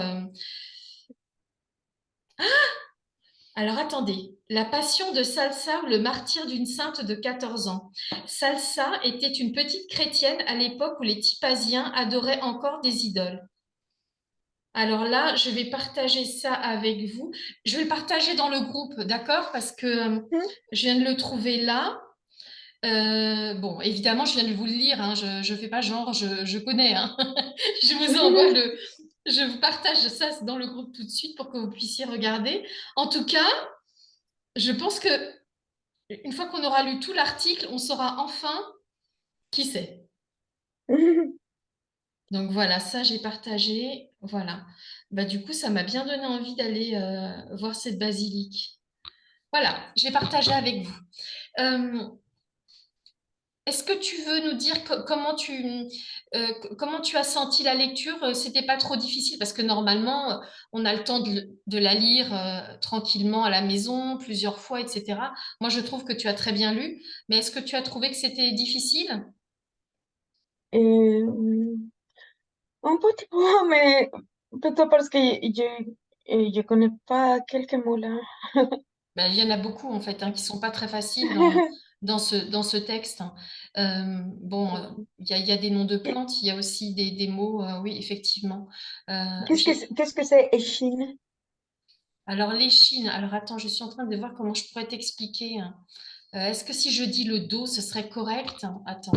Alors attendez, la passion de Salsa ou le martyre d'une sainte de 14 ans. Salsa était une petite chrétienne à l'époque où les Tipasiens adoraient encore des idoles. Alors là, je vais partager ça avec vous. Je vais le partager dans le groupe, d'accord? Parce que Mhm. je viens de le trouver là. Bon, évidemment, je viens de vous le lire, hein. Je fais pas genre, je connais, hein. Je vous envoie je vous partage ça dans le groupe tout de suite pour que vous puissiez regarder. En tout cas, je pense que une fois qu'on aura lu tout l'article, on saura enfin qui c'est. Donc voilà, ça j'ai partagé. Voilà. Bah, du coup, ça m'a bien donné envie d'aller voir cette basilique. Voilà, j'ai partagé avec vous. Euh, Est-ce que tu veux nous dire comment tu as senti la lecture? C'était pas trop difficile parce que normalement, on a le temps de la lire tranquillement à la maison, plusieurs fois, etc. Moi, je trouve que tu as très bien lu, mais est-ce que tu as trouvé que c'était difficile? Mm, un petit peu, mais plutôt parce que je connais pas quelques mots là. Ben, il y en a beaucoup en fait hein, qui sont pas très faciles dans ce texte. Bon, il y a des noms de plantes, il y a aussi des mots, oui, effectivement. Qu'est-ce que c'est échine? Alors, l'échine, alors attends, je suis en train de voir comment je pourrais t'expliquer, hein. Est-ce que si je dis le dos, ce serait correct? Attends,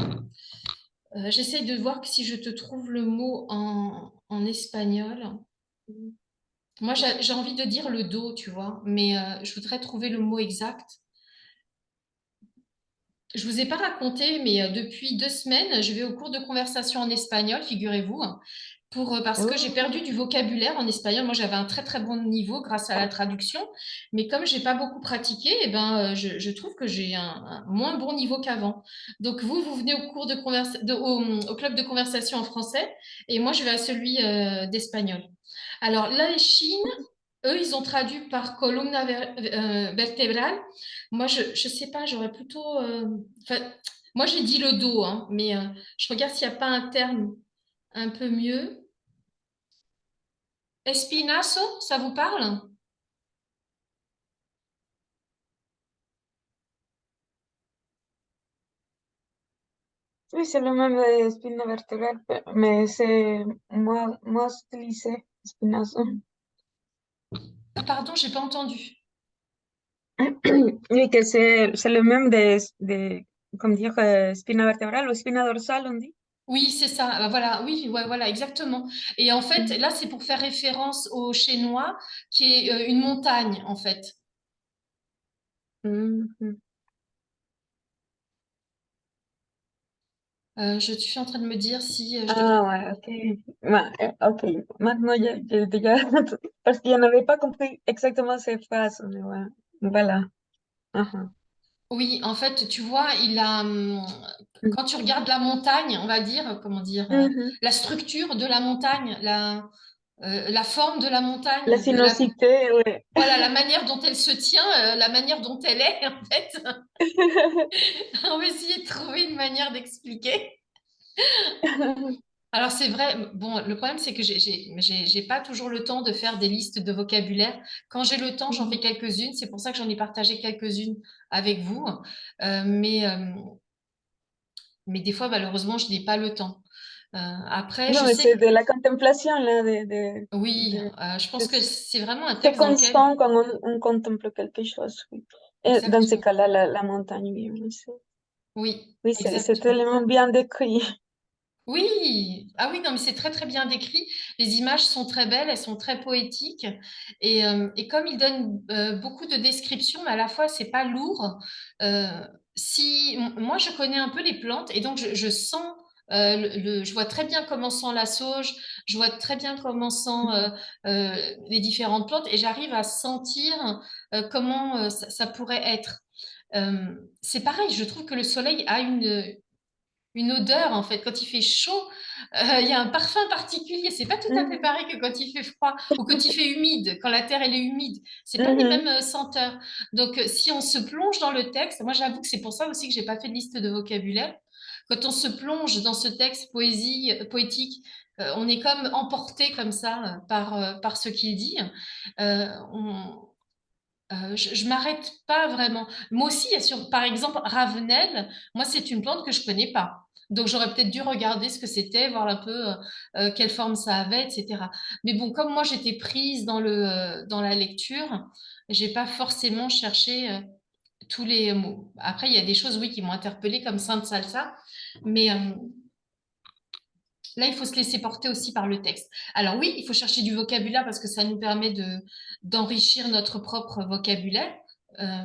j'essaye de voir si je te trouve le mot en espagnol. Moi, j'ai envie de dire le dos, tu vois, mais je voudrais trouver le mot exact. Je vous ai pas raconté, mais depuis 2 semaines, je vais au cours de conversation en espagnol, figurez-vous, hein, parce que j'ai perdu Oh. du vocabulaire en espagnol. Moi, j'avais un très très bon niveau grâce à la traduction, mais comme j'ai pas beaucoup pratiqué, eh ben, je trouve que j'ai un moins bon niveau qu'avant. Donc vous venez au cours au club de conversation en français, et moi, je vais à celui d'espagnol. Alors là, les Chines, eux, ils ont traduit par columna vertébrale. Moi, je ne sais pas, j'aurais plutôt. Enfin, moi, j'ai dit le dos, hein, mais je regarde s'il n'y a pas un terme un peu mieux. Espinazo, ça vous parle? Oui, c'est le même de spina vertébrale, mais c'est moins utilisé, espinazo. Ah, pardon, j'ai pas entendu. Oui, que c'est le même comme dire, spina vertébrale ou spina dorsale, on dit. Oui, c'est ça. Ah, voilà, oui, ouais, voilà, exactement. Et en fait, Mm. là, c'est pour faire référence au chinois, qui est une montagne, en fait. Mhm. Je suis en train de me dire si je devrais. Ah, ouais, ok. Ok, maintenant, déjà, parce que je n'avais pas compris exactement ces phrases, mais ouais, voilà. Aha. Oui, en fait, tu vois, quand tu regardes la montagne, on va dire, comment dire, Mhm. la structure de la montagne, la forme de la La montagne, sinuosité, ouais. voilà, la manière dont elle se tient, la manière dont elle est, en fait. On va essayer de trouver une manière d'expliquer. Alors, c'est vrai, bon, le problème, c'est que j'ai pas toujours le temps de faire des listes de vocabulaire. Quand j'ai le temps, j'en fais quelques-unes. C'est pour ça que j'en ai partagé quelques-unes avec vous. Euh, mais, euh, mais des fois, malheureusement, je n'ai pas le temps. Après, Non, je mais sais c'est que de la contemplation, là, oui, de- je pense que de- c'est vraiment un c'est texte dans lequel, constant quand on contemple quelque chose, oui. Et dans ce exactement, cas-là, la montagne, oui, oui, oui, c'est exactement. tellement bien décrit. Oui, ah oui, non, mais c'est très très bien décrit. Les images sont très belles, elles sont très poétiques. Et comme il donne beaucoup de descriptions, mais à la fois c'est pas lourd. euh, Moi je connais un peu les plantes et donc je sens, je vois très bien comment sent la sauge, je vois très bien comment sent les différentes plantes et j'arrive à sentir comment ça pourrait être. C'est pareil, je trouve que le soleil a une odeur en fait. Quand il fait chaud, il y a un parfum particulier. C'est pas tout à fait Mhm. pareil que quand il fait froid ou quand il fait humide, quand la terre elle est humide. C'est pas les Mhm. mêmes senteurs. Donc si on se plonge dans le texte, moi j'avoue que c'est pour ça aussi que j'ai pas fait de liste de vocabulaire. Quand on se plonge dans ce texte poétique, on est comme emporté comme ça par ce qu'il dit. On, Je m'arrête pas vraiment. Moi aussi, il y a par exemple, Ravenel, moi, c'est une plante que je connais pas. Donc, j'aurais peut-être dû regarder ce que c'était, voir un peu quelle forme ça avait, etc. Mais bon, comme moi, j'étais prise dans la lecture, j'ai pas forcément cherché tous les mots. Après, il y a des choses, oui, qui m'ont interpellée, comme Sainte Salsa, mais là, il faut se laisser porter aussi par le texte. Alors oui, il faut chercher du vocabulaire parce que ça nous permet d'enrichir notre propre vocabulaire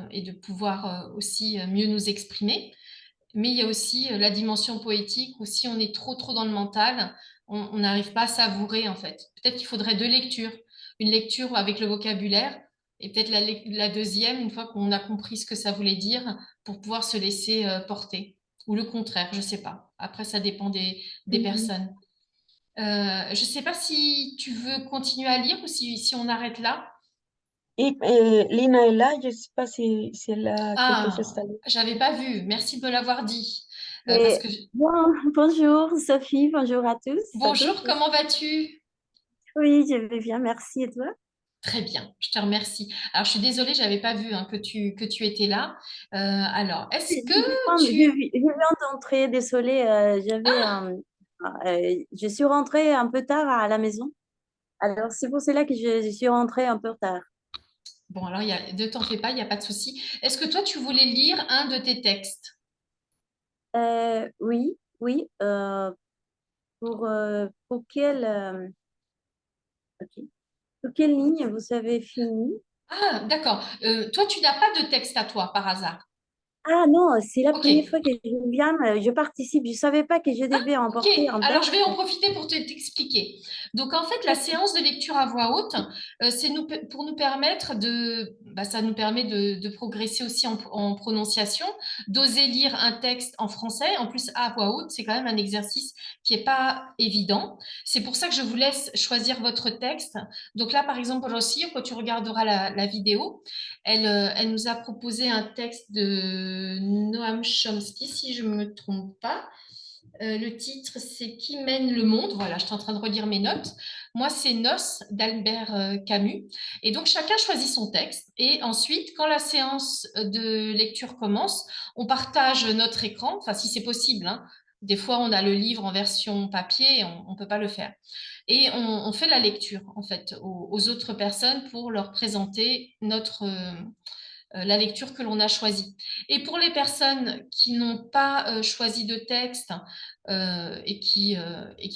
et de pouvoir aussi mieux nous exprimer. Mais il y a aussi la dimension poétique où si on est trop dans le mental, on n'arrive pas à savourer en fait. Peut-être qu'il faudrait deux lectures. Une lecture avec le vocabulaire et peut-être la deuxième, une fois qu'on a compris ce que ça voulait dire, pour pouvoir se laisser porter. Ou le contraire, je ne sais pas. Après, ça dépend des Mhm. personnes. Je ne sais pas si tu veux continuer à lire ou si on arrête là. Et Lina est là, je ne sais pas si elle a quelque chose Ah, à dire. j'avais pas vu. Merci de me l'avoir dit. Parce Et que bon, bonjour Sophie, bonjour à tous, à bonjour, toutes. comment vas-tu? Oui, je vais bien, merci. Et toi? Très bien, je te remercie. Alors, je suis désolée, j'avais pas vu hein, que tu étais là. Alors, est-ce que tu... Je viens d'entrer, désolée, je suis rentrée un peu tard à la maison. Alors, c'est pour cela que je suis rentrée un peu tard. Bon, alors, ne t'en fais pas, il n'y a pas de souci. Est-ce que toi, tu voulais lire un de tes textes? Oui, oui. Pour ok. Pour quelle ligne vous avez fini? Ah, d'accord. Toi, tu n'as pas de texte à toi, par hasard. Ah non, c'est la Ok. première fois que je viens, je participe. Je ne savais pas que je devais Ok, emporter un alors je vais texte. en profiter pour t'expliquer. Donc en fait, la Ok. séance de lecture à voix haute, pour nous permettre ça nous permet de progresser aussi en prononciation, d'oser lire un texte en français. En plus, à voix haute, c'est quand même un exercice qui est pas évident. C'est pour ça que je vous laisse choisir votre texte. Donc là, par exemple, Rocio, quand tu regarderas la vidéo, elle nous a proposé un texte de Noam Chomsky, si je me trompe pas. Le titre, c'est Qui mène le monde? Voilà, je suis en train de relire mes notes. Moi, c'est Noces d'Albert Camus. Et donc, chacun choisit son texte. Et ensuite, quand la séance de lecture commence, on partage notre écran, enfin, si c'est possible, hein. Des fois, on a le livre en version papier et on ne peut pas le faire. Et on fait la lecture, en fait, aux autres personnes pour leur présenter la lecture que l'on a choisie. Et pour les personnes qui n'ont pas choisi de texte et qui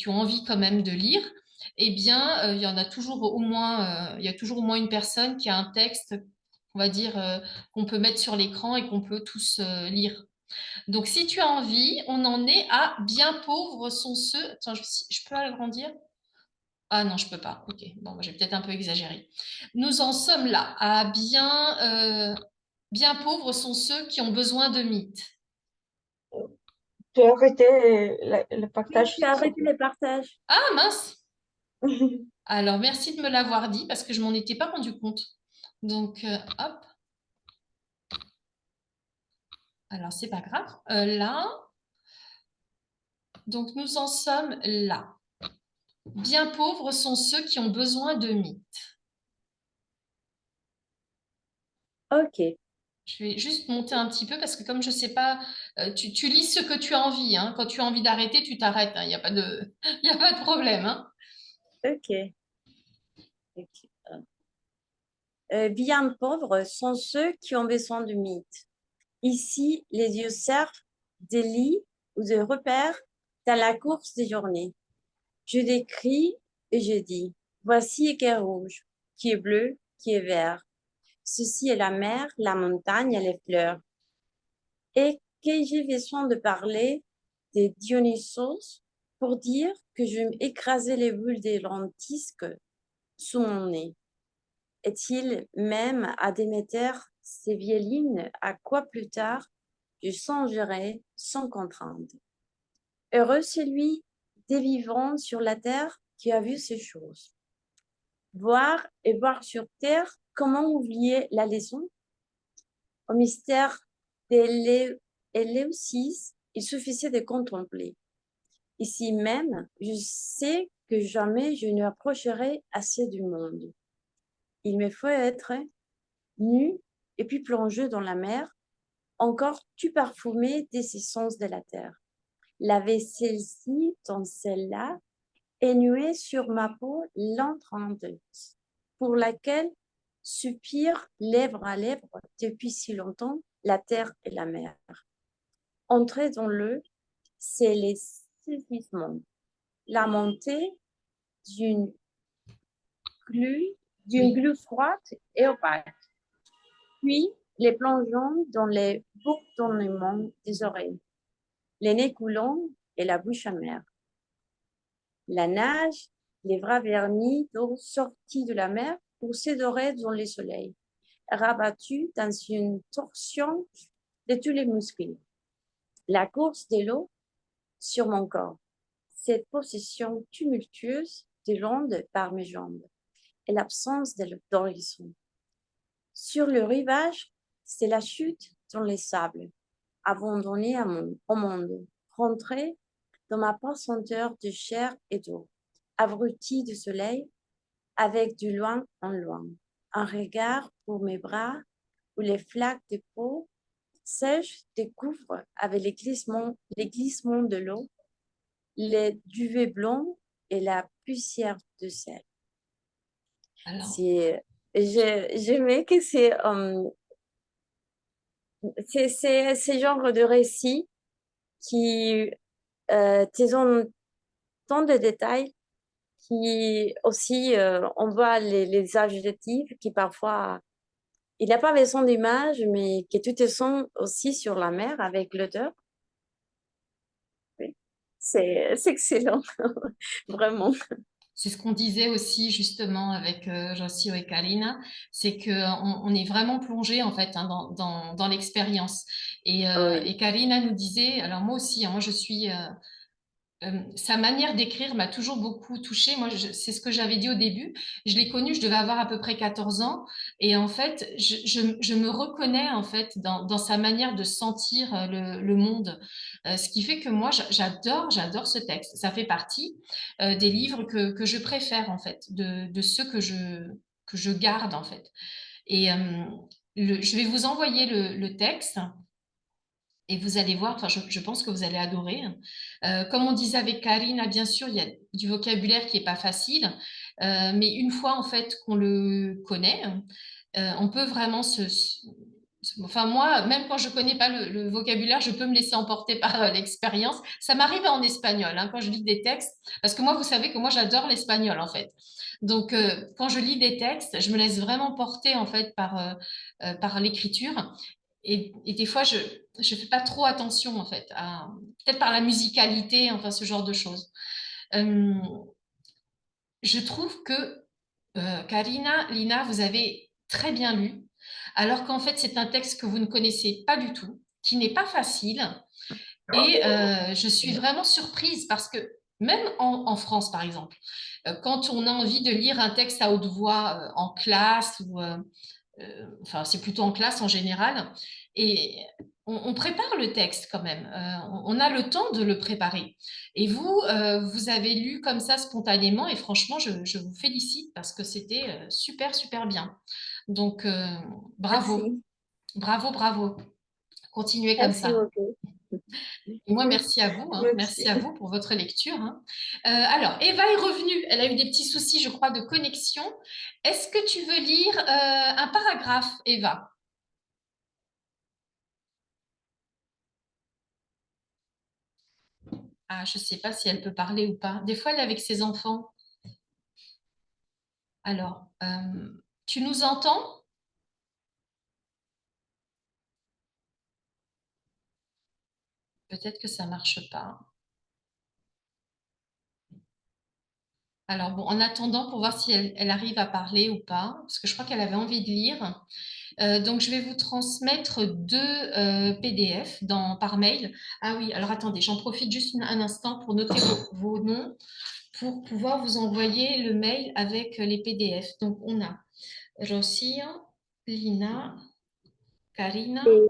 ont envie quand même de lire, eh bien, il y en a toujours au moins, il y a toujours au moins une personne qui a un texte, on va dire, qu'on peut mettre sur l'écran et qu'on peut tous lire. Donc, si tu as envie, on en est à bien pauvres sont ceux. Attends, je peux agrandir? Ah non, je peux pas. Ok, bon, j'ai peut-être un peu exagéré. Nous en sommes là, à bien pauvres sont ceux qui ont besoin de mythes. Tu as arrêté le Oui, partage, tu as s'il arrêté te le partage. Ah mince! plaît. Alors, merci de me l'avoir dit parce que je m'en étais pas rendu compte. Donc, hop. Alors, c'est pas grave. Là, donc nous en sommes là. Bien pauvres sont ceux qui ont besoin de mythes. Ok. Je vais juste monter un petit peu parce que comme je sais pas, tu lis ce que tu as envie, hein. Quand tu as envie d'arrêter, tu t'arrêtes, hein. Il n'y a pas de, il y a pas de problème, hein. Ok. Ok. Bien pauvres sont ceux qui ont besoin de mythes. Ici, les yeux servent des lits ou de repères dans la course des journées. Je décris et je dis, voici qui est rouge, qui est bleu, qui est vert. Ceci est la mer, la montagne et les fleurs. Et que j'ai besoin de parler de Dionysos pour dire que je m'écrasais les boules des lentisques sous mon nez. Est-il même à Déméter ces vieilles à quoi plus tard je songerai sans contrainte. Heureux celui des vivants sur la terre qui a vu ces choses. Voir et voir sur terre, comment oublier la leçon? Au mystère d'Éleusis, il suffisait de contempler. Ici même, je sais que jamais je ne approcherai assez du monde. Il me faut être nu et puis plongé dans la mer, encore tout parfumé des essences de la terre. Laver celle-ci dans celle-là et nuer sur ma peau l'entrante, pour laquelle soupire lèvre à lèvre depuis si longtemps la terre et la mer. Entrer dans l'eau, c'est les saisissements, la montée d'une glu froide et opaque, puis les plongeons dans les bourdonnements des oreilles, les nez coulants et la bouche amère. La nage, les bras vernis d'eau sortis de la mer pour s'adorer dans le soleil, rabattus dans une torsion de tous les muscles. La course de l'eau sur mon corps, cette possession tumultueuse de l'onde par mes jambes et l'absence d'horizon. Sur le rivage, c'est la chute dans les sables, abandonnée au monde, rentrée dans ma pesanteur de chair et d'eau, abrutie de soleil, avec du loin en loin, un regard pour mes bras où les flaques de peau sèches découvrent avec les glissements de l'eau, les duvets blancs et la poussière de sel. Alors, J'aimais que c'est ce genre de récit qui te donne tant de détails qui aussi, on voit les adjectifs qui parfois, il n'a pas besoin d'image, mais que tout est son aussi sur la mer avec l'auteur. Oui. C'est excellent, vraiment. c'est ce qu'on disait aussi justement avec Jossio et Karina, c'est qu'on est vraiment plongé en fait, hein, dans l'expérience. Oui. Et Karina nous disait, alors moi aussi, hein, moi je suis sa manière d'écrire m'a toujours beaucoup touchée. Moi, c'est ce que j'avais dit au début. Je l'ai connue, je devais avoir à peu près 14 ans. Et en fait, je me reconnais en fait dans sa manière de sentir le monde. Ce qui fait que moi, j'adore ce texte. Ça fait partie des livres que je préfère en fait, de ceux que je garde en fait. Et je vais vous envoyer le texte. Et vous allez voir, enfin, je pense que vous allez adorer. Comme on disait avec Karina, bien sûr, il y a du vocabulaire qui n'est pas facile, mais une fois en fait qu'on le connaît, on peut vraiment Enfin, moi, même quand je ne connais pas le vocabulaire, je peux me laisser emporter par l'expérience. Ça m'arrive en espagnol, hein, quand je lis des textes, parce que moi, vous savez que moi, j'adore l'espagnol, en fait. Donc, quand je lis des textes, je me laisse vraiment porter, en fait, par l'écriture. Et des fois, je ne fais pas trop attention, en fait, peut-être par la musicalité, enfin, ce genre de choses. Euh, je trouve que Karina, Lina, vous avez très bien lu, alors qu'en fait, c'est un texte que vous ne connaissez pas du tout, qui n'est pas facile. Et je suis vraiment surprise parce que même en France, par exemple, quand on a envie de lire un texte à haute voix en classe ou enfin, c'est plutôt en classe en général. Et on prépare le texte quand même. On a le temps de le préparer. Et vous, vous avez lu comme ça spontanément. Et franchement, je vous félicite parce que c'était super, super bien. Donc, bravo, Merci. bravo, bravo. Continuez comme Merci ça. beaucoup. Et moi, merci à vous. Hein. Merci. Merci à vous pour votre lecture. Hein. Alors, Eva est revenue. Elle a eu des petits soucis, je crois, de connexion. Est-ce que tu veux lire un paragraphe, Eva? Ah, je ne sais pas si elle peut parler ou pas. Des fois, elle est avec ses enfants. Alors, tu nous entends? Peut-être que ça ne marche pas. Alors, bon, en attendant, pour voir si elle arrive à parler ou pas, parce que je crois qu'elle avait envie de lire. Donc, je vais vous transmettre deux PDF par mail. Ah oui, alors attendez, j'en profite juste un instant pour noter vos noms pour pouvoir vous envoyer le mail avec les PDF. Donc, on a Rosia, Lina, Karina. Et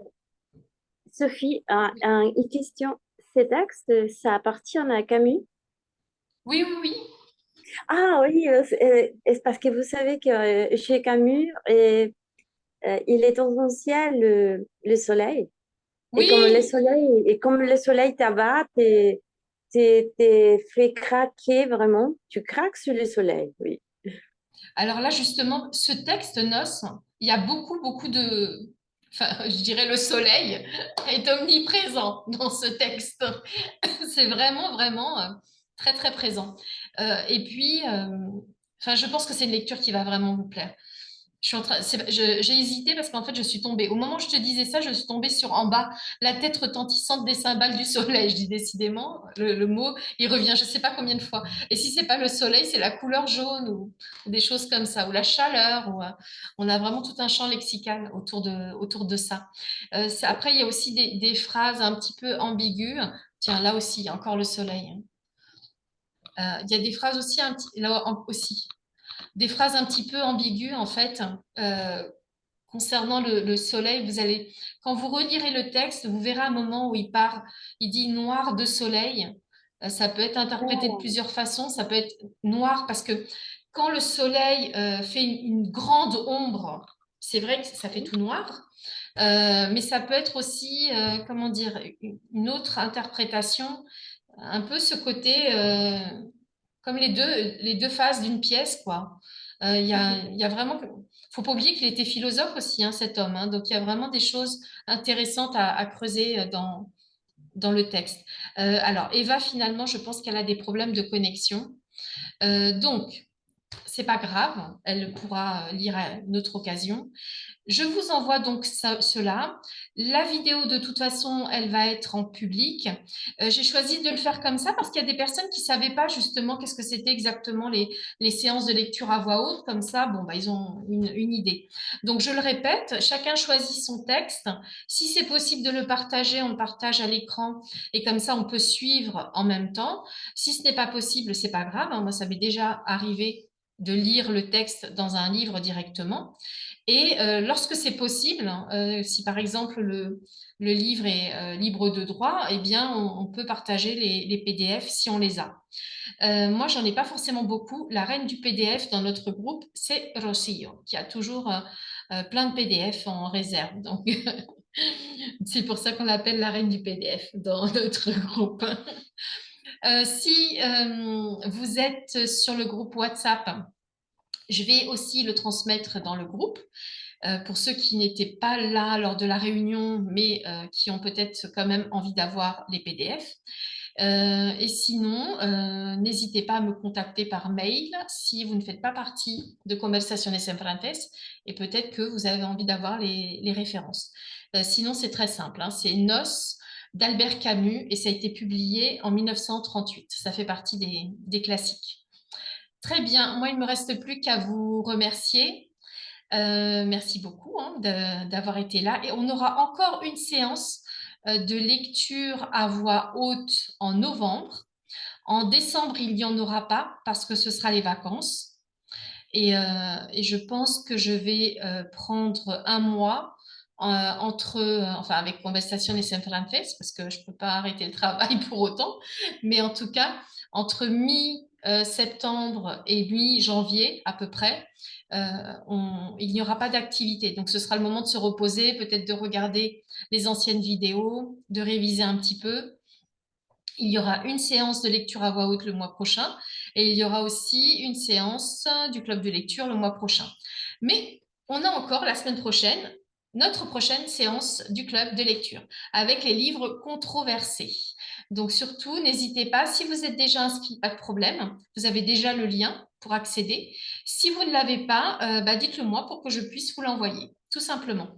Sophie, une question. Cet texte, ça appartient à Camus? Oui, oui, oui. Ah oui, c'est parce que vous savez que chez Camus, il est essentiel le soleil. Et Oui, comme le soleil t'abat, t'es fait craquer vraiment. Tu craques sur le soleil, oui. alors là, justement, ce texte noce, il y a beaucoup, beaucoup de... Enfin, je dirais le soleil est omniprésent dans ce texte. C'est vraiment, vraiment très, très présent. Et puis, enfin, je pense que c'est une lecture qui va vraiment vous plaire. J'ai hésité parce qu'en fait, je suis tombée. Au moment où je te disais ça, je suis tombée sur en bas, la tête retentissante des cymbales du soleil. Je dis décidément, le mot, il revient je ne sais pas combien de fois. Et si c'est pas le soleil, c'est la couleur jaune ou des choses comme ça, ou la chaleur. On a vraiment tout un champ lexical autour de ça. Après, il y a aussi des phrases un petit peu ambiguës. Tiens, là aussi, il y a encore le soleil. Il y a des phrases aussi, aussi, des phrases un petit peu ambiguës en fait. Concernant le soleil, quand vous relirez le texte, vous verrez un moment où il dit noir de soleil. Ça peut être interprété de plusieurs façons. Ça peut être noir parce que quand le soleil fait une grande ombre, c'est vrai que ça fait tout noir. Mais ça peut être aussi, comment dire, une autre interprétation, un peu ce côté comme les deux faces d'une pièce, quoi. Il y a vraiment... Faut pas oublier qu'il était philosophe aussi, hein, cet homme. Hein. Donc, il y a vraiment des choses intéressantes à creuser dans le texte. Alors, Eva, finalement, je pense qu'elle a des problèmes de connexion. Donc, c'est pas grave, elle pourra lire à une autre occasion. Je vous envoie donc cela. La vidéo, de toute façon, elle va être en public. J'ai choisi de le faire comme ça parce qu'il y a des personnes qui ne savaient pas justement qu'est-ce que c'était exactement les séances de lecture à voix haute. Comme ça, bon, bah, ils ont une idée. Donc, je le répète, chacun choisit son texte. Si c'est possible de le partager, on le partage à l'écran et comme ça, on peut suivre en même temps. Si ce n'est pas possible, c'est pas grave. Hein. Moi, ça m'est déjà arrivé de lire le texte dans un livre directement. Et lorsque c'est possible, hein, si par exemple le livre est libre de droit, eh bien, on peut partager les PDF si on les a. Moi, j'en ai pas forcément beaucoup. La reine du PDF dans notre groupe, c'est Rosillo, qui a toujours plein de PDF en réserve. Donc, c'est pour ça qu'on l'appelle la reine du PDF dans notre groupe. Si vous êtes sur le groupe WhatsApp, je vais aussi le transmettre dans le groupe pour ceux qui n'étaient pas là lors de la réunion, mais qui ont peut-être quand même envie d'avoir les PDF. Et sinon, n'hésitez pas à me contacter par mail si vous ne faites pas partie de Conversaciones Enfrantes et peut-être que vous avez envie d'avoir les références. Sinon, c'est très simple, hein, c'est Nos d'Albert Camus et ça a été publié en 1938. Ça fait partie des classiques. Très bien, moi, il ne me reste plus qu'à vous remercier. Merci beaucoup hein, d'avoir été là. Et on aura encore une séance de lecture à voix haute en novembre. En décembre, il n'y en aura pas parce que ce sera les vacances. Et je pense que je vais prendre un mois enfin avec Conversaciones Enfrantes, parce que je ne peux pas arrêter le travail pour autant, mais en tout cas, entre mi-septembre et mi-janvier à peu près, il n'y aura pas d'activité. Donc ce sera le moment de se reposer, peut-être de regarder les anciennes vidéos, de réviser un petit peu. Il y aura une séance de lecture à voix haute le mois prochain et il y aura aussi une séance du club de lecture le mois prochain. Mais on a encore la semaine prochaine notre prochaine séance du club de lecture avec les livres controversés. Donc surtout, n'hésitez pas, si vous êtes déjà inscrit, pas de problème, vous avez déjà le lien pour accéder. Si vous ne l'avez pas, dites-le moi pour que je puisse vous l'envoyer, tout simplement.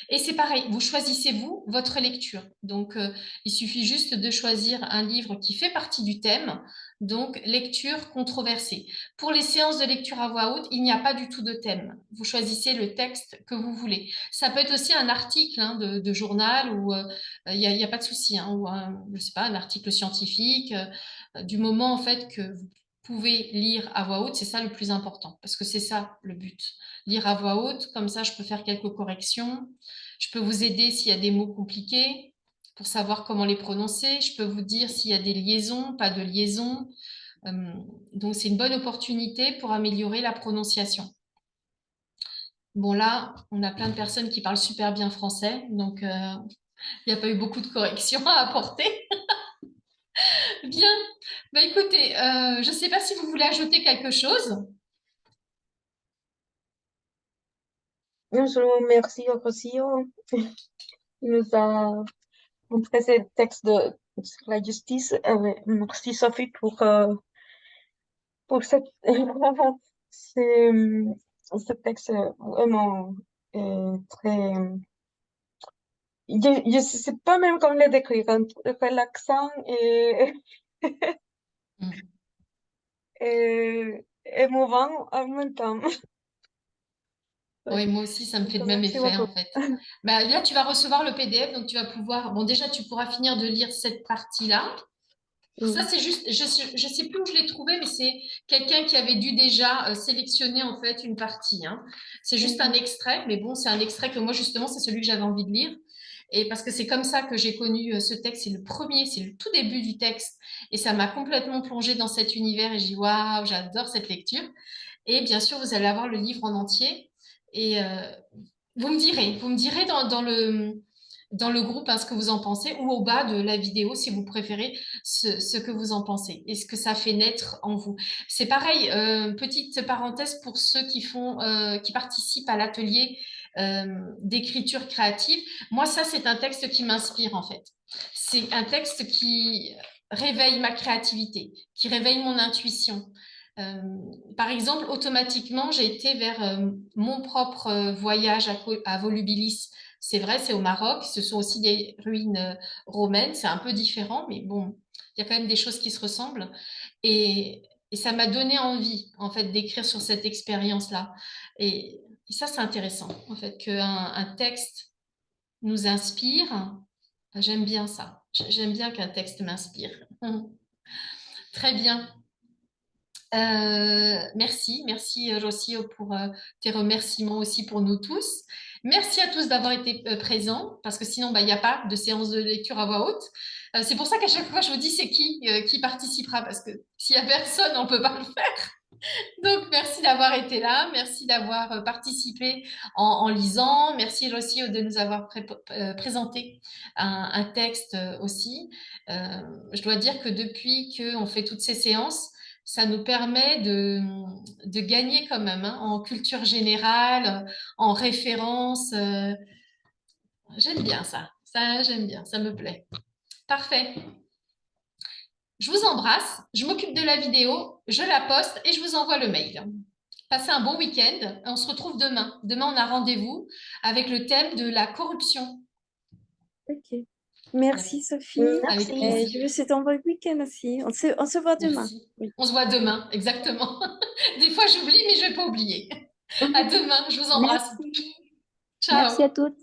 Et c'est pareil, vous choisissez vous votre lecture. Donc, il suffit juste de choisir un livre qui fait partie du thème, donc lecture controversée. Pour les séances de lecture à voix haute, il n'y a pas du tout de thème. Vous choisissez le texte que vous voulez. Ça peut être aussi un article hein, de journal ou il n'y a pas de souci, hein, ou je sais pas, un article scientifique. Du moment en fait que vous pouvez lire à voix haute, c'est ça le plus important, parce que c'est ça le but. Lire à voix haute, comme ça je peux faire quelques corrections. Je peux vous aider s'il y a des mots compliqués pour savoir comment les prononcer. Je peux vous dire s'il y a des liaisons, pas de liaisons. Donc, c'est une bonne opportunité pour améliorer la prononciation. Bon, là, on a plein de personnes qui parlent super bien français, donc il n'y a pas eu beaucoup de corrections à apporter. Bien. Bah, écoutez, je ne sais pas si vous voulez ajouter quelque chose. Non, je remercie Rocío. Il nous a montré ces textes sur la justice. Merci Sophie pour c'est, ce texte vraiment très... Je ne sais pas même comment le décrire, relaxant et, Mm. et émouvant en même temps. Oui, moi aussi, ça me fait Donc, le même merci effet, en beaucoup. fait. Bah, là, tu vas recevoir le PDF, donc tu vas pouvoir... Bon, déjà, tu pourras finir de lire cette partie-là. Ça, Mm. c'est juste, je sais plus où je l'ai trouvé, mais c'est quelqu'un qui avait dû déjà sélectionner en fait une partie, hein. C'est juste un Mhm. extrait, mais bon, c'est un extrait que moi justement, c'est celui que j'avais envie de lire. Et parce que c'est comme ça que j'ai connu ce texte, c'est le premier, c'est le tout début du texte. Et ça m'a complètement plongée dans cet univers et j'ai dit, waouh, j'adore cette lecture. Et bien sûr, vous allez avoir le livre en entier. Et vous me direz dans le groupe hein, ce que vous en pensez ou au bas de la vidéo si vous préférez ce que vous en pensez et ce que ça fait naître en vous. C'est pareil, petite parenthèse pour ceux qui participent à l'atelier d'écriture créative. Moi, ça, c'est un texte qui m'inspire en fait. C'est un texte qui réveille ma créativité, qui réveille mon intuition. Euh, Par exemple, automatiquement, j'ai été vers mon propre voyage à Volubilis. C'est vrai, c'est au Maroc. Ce sont aussi des ruines romaines. C'est un peu différent, mais bon, il y a quand même des choses qui se ressemblent. Et ça m'a donné envie, en fait, d'écrire sur cette expérience-là. Et ça, c'est intéressant, en fait, qu'un texte nous inspire. J'aime bien ça. J'aime bien qu'un texte m'inspire. Très bien. Merci Rocio pour tes remerciements aussi pour nous tous. Merci à tous d'avoir été présents parce que sinon bah, il n'y a pas de séance de lecture à voix haute. C'est pour ça qu'à chaque fois je vous dis c'est qui participera parce que s'il n'y a personne on ne peut pas le faire. Donc merci d'avoir été là, merci d'avoir participé en lisant, merci Rocio de nous avoir présenté un texte aussi. Je dois dire que depuis qu'on fait toutes ces séances, ça nous permet de gagner quand même hein, en culture générale, en référence. J'aime bien ça. Ça, j'aime bien. Ça me plaît. Parfait. Je vous embrasse. Je m'occupe de la vidéo. Je la poste et je vous envoie le mail. Passez un bon week-end. On se retrouve demain. Demain, on a rendez-vous avec le thème de la corruption. Ok. Merci Sophie. Avec Merci. Et plaisir. je vous souhaite un bon week-end aussi. On se voit demain. Merci. Oui. On se voit demain, exactement. Des fois, j'oublie, mais je ne vais pas oublier. À demain. Je vous embrasse. Merci. Merci à Ciao. toutes.